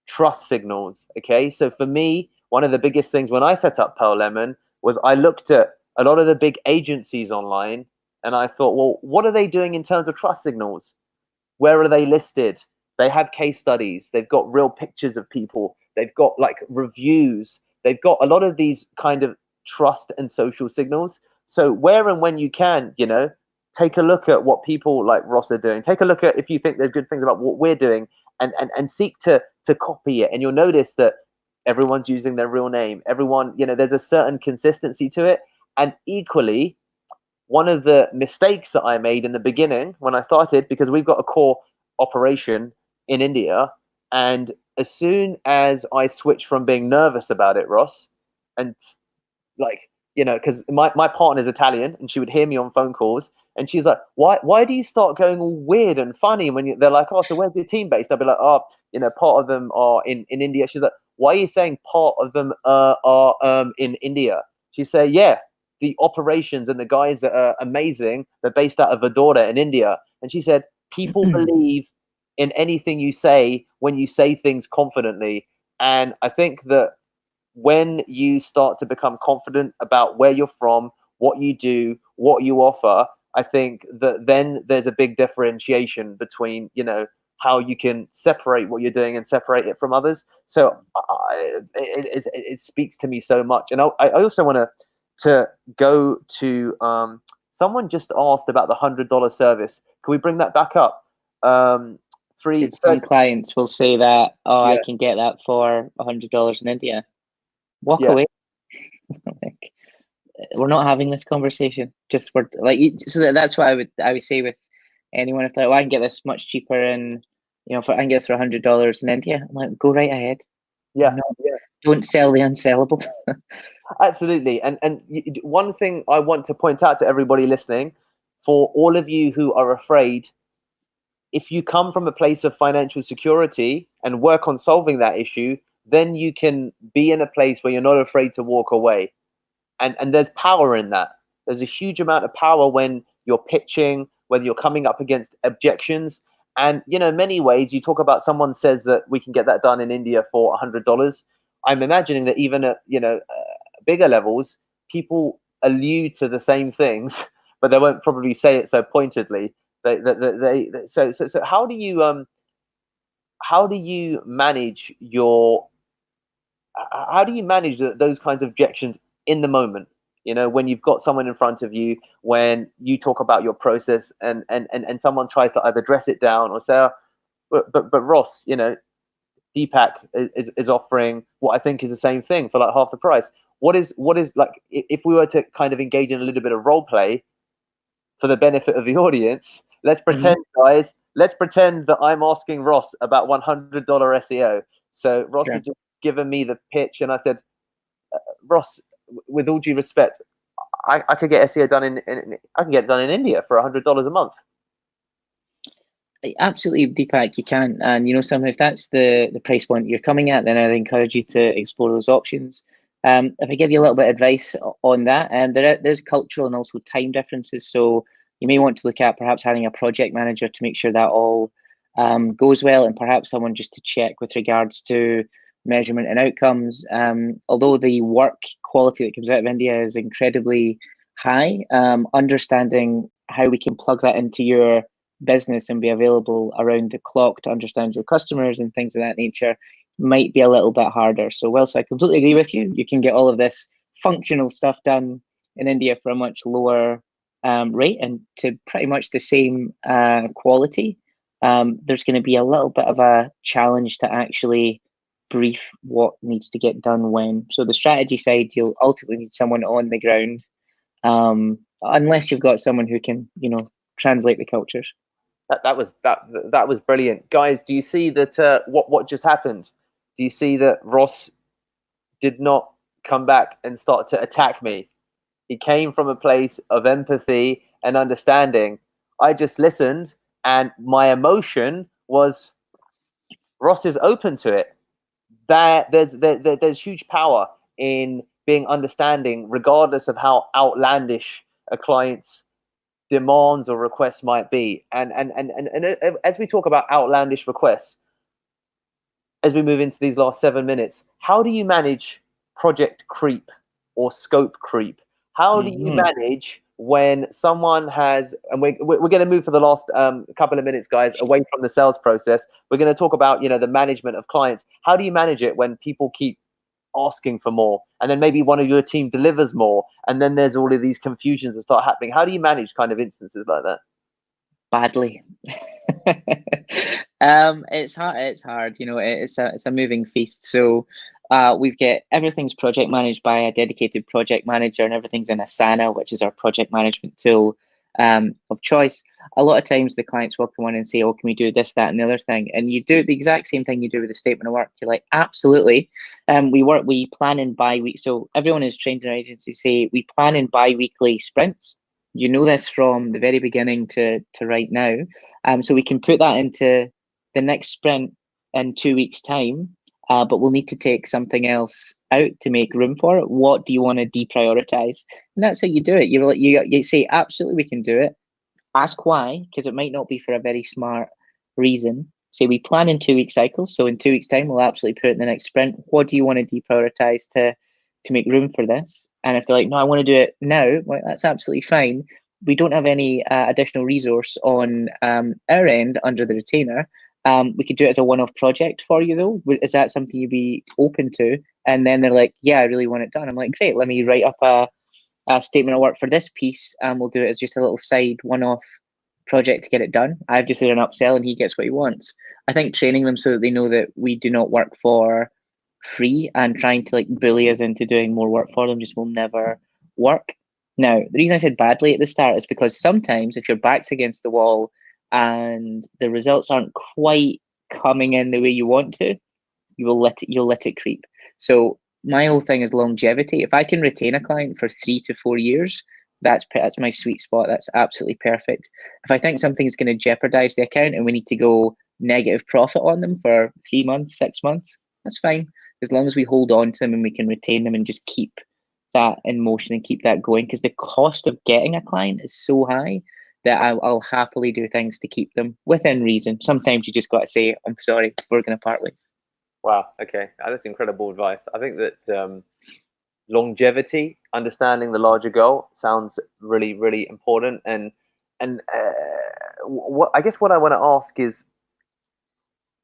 trust signals. Okay, so for me, one of the biggest things when I set up Pearl Lemon was I looked at a lot of the big agencies online, and I thought, well, what are they doing in terms of trust signals? Where are they listed? They have case studies. They've got real pictures of people. They've got like reviews. They've got a lot of these kind of trust and social signals. So where and when you can, take a look at what people like Ross are doing. Take a look at, if you think there's good things about what we're doing, and seek to copy it. And you'll notice that everyone's using their real name. Everyone, there's a certain consistency to it. And equally, one of the mistakes that I made in the beginning when I started, because we've got a core operation in India, and as soon as I switched from being nervous about it, Ross, and like, because my partner's Italian, and she would hear me on phone calls, and she's like, why do you start going all weird and funny when they're like, oh, so where's your team based? I'll be like, oh, part of them are in India. She's like, why are you saying part of them are in India? She said, yeah, the operations and the guys that are amazing. They're based out of Vadodara in India. And she said, people believe in anything you say when you say things confidently. And I think that when you start to become confident about where you're from, what you do, what you offer, I think that then there's a big differentiation between, you know, how you can separate what you're doing and separate it from others. So it speaks to me so much. And I also want to go to someone just asked about the $100 service. Can we bring that back up? Some clients will say that, oh, Yeah. I can get that for $100 in India. Walk Yeah. away. Like, we're not having this conversation. Just for like, so that's what I would say with anyone. If like, well, I can get this much cheaper, and you know, I can get this for $100 in India. I'm like, go right ahead. Yeah. Don't sell the unsellable. Absolutely. And one thing I want to point out to everybody listening, for all of you who are afraid, if you come from a place of financial security and work on solving that issue, then you can be in a place where you're not afraid to walk away. And there's power in that. There's a huge amount of power when you're pitching, whether you're coming up against objections. And, you know, many ways you talk about someone says that we can get that done in India for $100. I'm imagining that even at, you know, bigger levels, people allude to the same things, but they won't probably say it so pointedly. So how do you manage those kinds of objections in the moment? You know, when you've got someone in front of you, when you talk about your process, and someone tries to either dress it down or say, oh, but Ross, you know, Deepak is offering what I think is the same thing for like half the price. What is like, if we were to kind of engage in a little bit of role play for the benefit of the audience, let's pretend, guys, let's pretend that I'm asking Ross about $100 SEO. So Ross had just given me the pitch, and I said, Ross, with all due respect, I could get SEO done I can get it done in India for $100 a month. Absolutely, Deepak, you can. And you know, if that's the price point you're coming at, then I'd encourage you to explore those options. If I give you a little bit of advice on that, there's cultural and also time differences. So you may want to look at perhaps having a project manager to make sure that all goes well, and perhaps someone just to check with regards to measurement and outcomes. Although the work quality that comes out of India is incredibly high, understanding how we can plug that into your business and be available around the clock to understand your customers and things of that nature might be a little bit harder. So whilst I completely agree with you, you can get all of this functional stuff done in India for a much lower rate and to pretty much the same quality. There's going to be a little bit of a challenge to actually brief what needs to get done when. So the strategy side, you'll ultimately need someone on the ground, unless you've got someone who can, you know, translate the cultures. That was brilliant, guys. Do you see that? What just happened? Do you see that Ross did not come back and start to attack me? He came from a place of empathy and understanding. I just listened, and my emotion was Ross is open to it. There's huge power in being understanding, regardless of how outlandish a client's demands or requests might be. And as we talk about outlandish requests, as we move into these last 7 minutes, how do you manage project creep or scope creep? How do you manage when someone has, and we're going to move for the last couple of minutes, guys, away from the sales process. We're going to talk about, you know, the management of clients. How do you manage it when people keep asking for more, and then maybe one of your team delivers more, and then there's all of these confusions that start happening? How do you manage kind of instances like that? Badly. It's hard, you know, it's a moving feast. So we've got everything's project managed by a dedicated project manager, and everything's in Asana, which is our project management tool of choice. A lot of times the clients will come on and say, oh, can we do this, that, and the other thing? And you do the exact same thing you do with the statement of work. You're like, absolutely. We plan in bi-week. So everyone is trained in our agency say we plan in bi-weekly sprints. You know this from the very beginning to right now. So we can put that into the next sprint in 2 weeks' time. but we'll need to take something else out to make room for it. What do you want to deprioritize? And that's how you do it. You say, absolutely, we can do it. Ask why, because it might not be for a very smart reason. Say we plan in 2 week cycles. So in 2 weeks' time, we'll absolutely put it in the next sprint. What do you want to deprioritize to make room for this? And if they're like, no, I want to do it now, well, that's absolutely fine. We don't have any additional resource on our end under the retainer. We could do it as a one-off project for you, though. Is that something you'd be open to? And then they're like, yeah, I really want it done. I'm like, great, let me write up a statement of work for this piece, and we'll do it as just a little side one-off project to get it done. I've just did an upsell and he gets what he wants. I think training them so that they know that we do not work for free and trying to like bully us into doing more work for them just will never work. Now, the reason I said badly at the start is because sometimes if your back's against the wall and the results aren't quite coming in the way you want to, you'll let it creep. So my whole thing is longevity. If I can retain a client for 3 to 4 years, that's my sweet spot. That's absolutely perfect. If I think something is going to jeopardize the account and we need to go negative profit on them for 3 months, 6 months, that's fine. As long as we hold on to them and we can retain them and just keep that in motion and keep that going, because the cost of getting a client is so high that I'll happily do things to keep them within reason. Sometimes you just got to say, I'm sorry, we're going to part ways. Wow. Okay, that's incredible advice. I think that longevity, understanding the larger goal, sounds really, really important. And what I guess what I want to ask is,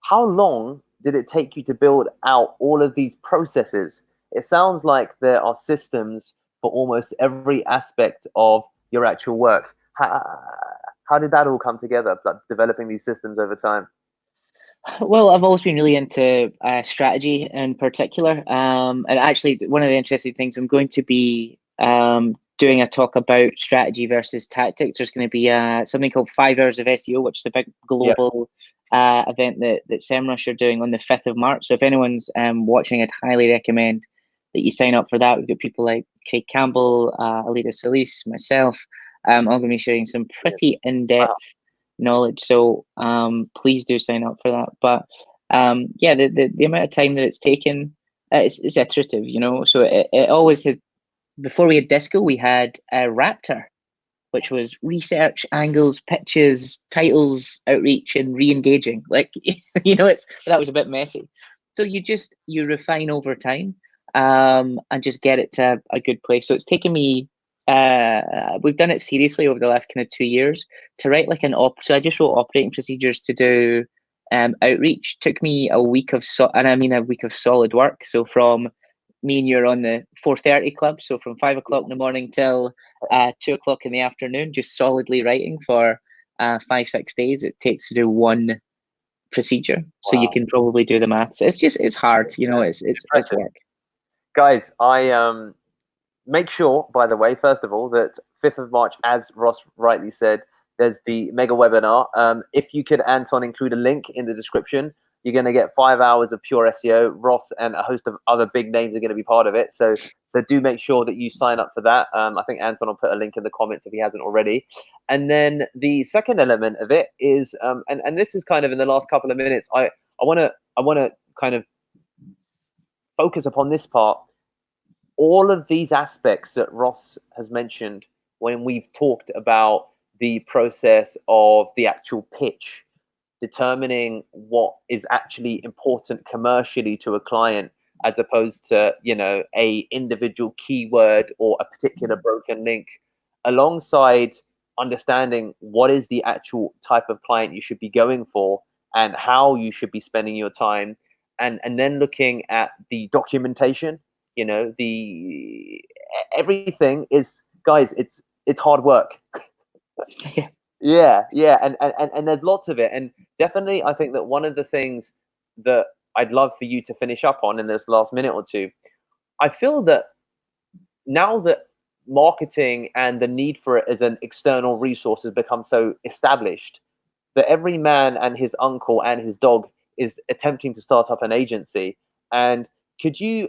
how long did it take you to build out all of these processes? It sounds like there are systems for almost every aspect of your actual work. How did that all come together, like developing these systems over time? Well, I've always been really into strategy in particular. And actually, one of the interesting things, I'm going to be doing a talk about strategy versus tactics. There's going to be something called 5 Hours of SEO, which is a big global event that Semrush are doing on the 5th of March. So if anyone's watching, I'd highly recommend that you sign up for that. We've got people like Craig Campbell, Alida Solis, myself. I'm going to be sharing some pretty in-depth knowledge. So please do sign up for that. But yeah, the amount of time that it's taken, it's iterative, you know. So it always had, before we had Disco, we had Raptor, which was research, angles, pitches, titles, outreach, and re-engaging. Like, you know, that was a bit messy. So you refine over time and just get it to a good place. So it's taken me, we've done it seriously over the last kind of 2 years to write like so I just wrote operating procedures to do outreach. Took me a week of a week of solid work. So from me and you're on the 4:30 club, so from 5 o'clock in the morning till 2 o'clock in the afternoon, just solidly writing for 5-6 days. It takes to do one procedure. So you can probably do the maths. It's hard, you know. It's work. Guys, I make sure, by the way, first of all, that 5th of March, as Ross rightly said, there's the mega webinar. If you could, Anton, include a link in the description, you're going to get 5 hours of pure SEO. Ross and a host of other big names are going to be part of it. So do make sure that you sign up for that. I think Anton will put a link in the comments if he hasn't already. And then the second element of it is, and this is kind of in the last couple of minutes, I want to kind of focus upon this part. All of these aspects that Ross has mentioned when we've talked about the process of the actual pitch, determining what is actually important commercially to a client, as opposed to, you know, a individual keyword or a particular broken link, alongside understanding what is the actual type of client you should be going for and how you should be spending your time, and then looking at the documentation. You know, everything is, guys, it's hard work. Yeah, and there's lots of it. And definitely, I think that one of the things that I'd love for you to finish up on in this last minute or two, I feel that now that marketing and the need for it as an external resource has become so established, that every man and his uncle and his dog is attempting to start up an agency. And could you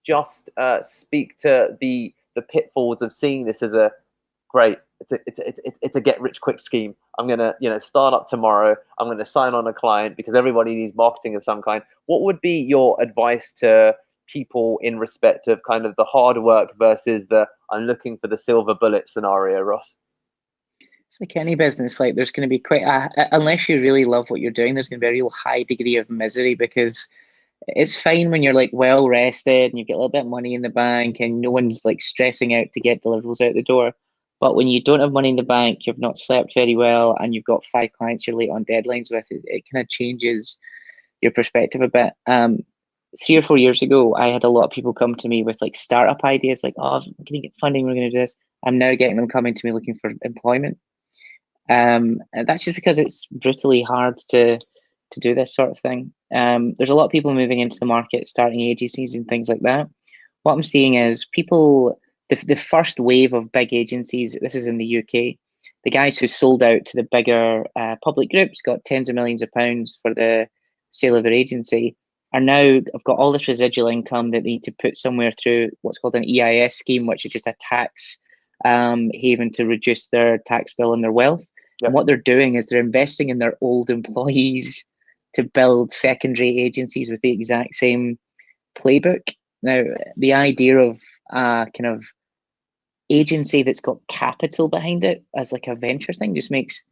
just speak to the pitfalls of seeing this as a great, it's a get rich quick scheme. I'm gonna start up tomorrow. I'm gonna sign on a client because everybody needs marketing of some kind. What would be your advice to people in respect of kind of the hard work versus the I'm looking for the silver bullet scenario, Ross? It's like any business, like there's going to be quite unless you really love what you're doing, there's going to be a real high degree of misery, because it's fine when you're like well rested and you get a little bit of money in the bank and no one's like stressing out to get deliverables out the door. But when you don't have money in the bank, you've not slept very well, and you've got 5 clients you're late on deadlines with, it kind of changes your perspective a bit. 3 or 4 years ago, I had a lot of people come to me with like startup ideas, like, oh, I'm going to get funding, we're going to do this. I'm now getting them coming to me looking for employment. And that's just because it's brutally hard to do this sort of thing. There's a lot of people moving into the market, starting agencies and things like that. What I'm seeing is people, the first wave of big agencies, this is in the UK, the guys who sold out to the bigger public groups, got tens of millions of pounds for the sale of their agency, are now have got all this residual income that they need to put somewhere through what's called an EIS scheme, which is just a tax haven to reduce their tax bill and their wealth. Yep. And what they're doing is they're investing in their old employees to build secondary agencies with the exact same playbook. Now, the idea of kind of agency that's got capital behind it as like a venture thing just makes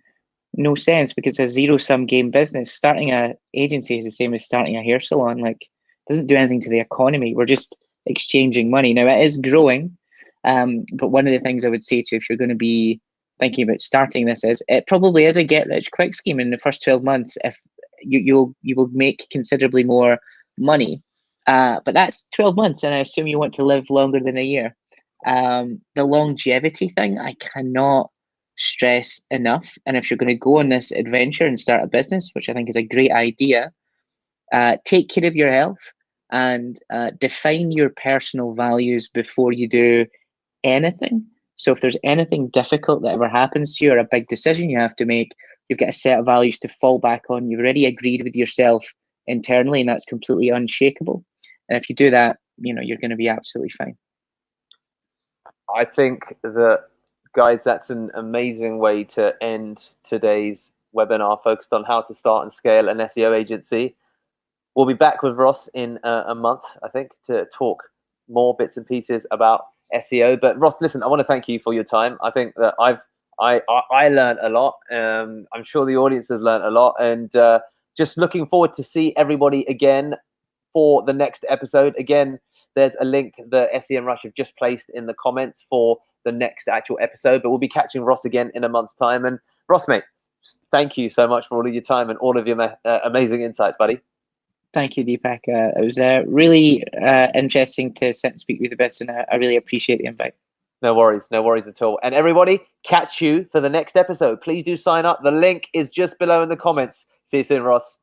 no sense, because it's a zero-sum game business. Starting an agency is the same as starting a hair salon. Like, it doesn't do anything to the economy. We're just exchanging money. Now, it is growing, but one of the things I would say to you if you're going to be thinking about starting this is it probably is a get-rich-quick scheme in the first 12 months. If you will make considerably more money, but that's 12 months, and I assume you want to live longer than a year. The longevity thing, I cannot stress enough. And if you're going to go on this adventure and start a business, which I think is a great idea, take care of your health and define your personal values before you do anything. So if there's anything difficult that ever happens to you, or a big decision you have to make, you've got a set of values to fall back on. You've already agreed with yourself internally, and that's completely unshakable. And if you do that, you're going to be absolutely fine. I think that, guys, that's an amazing way to end today's webinar focused on how to start and scale an SEO agency. We'll be back with Ross in a month, I think, to talk more bits and pieces about SEO. But Ross, listen, I want to thank you for your time. I think that I learned a lot. I'm sure the audience has learned a lot, and just looking forward to see everybody again for the next episode. Again, there's a link that Semrush have just placed in the comments for the next actual episode, but we'll be catching Ross again in a month's time. And Ross, mate, thank you so much for all of your time and all of your amazing insights, buddy. Thank you, Deepak. It was really interesting to sit and speak with you best, and I really appreciate the invite. No worries at all. And everybody, catch you for the next episode. Please do sign up. The link is just below in the comments. See you soon, Ross.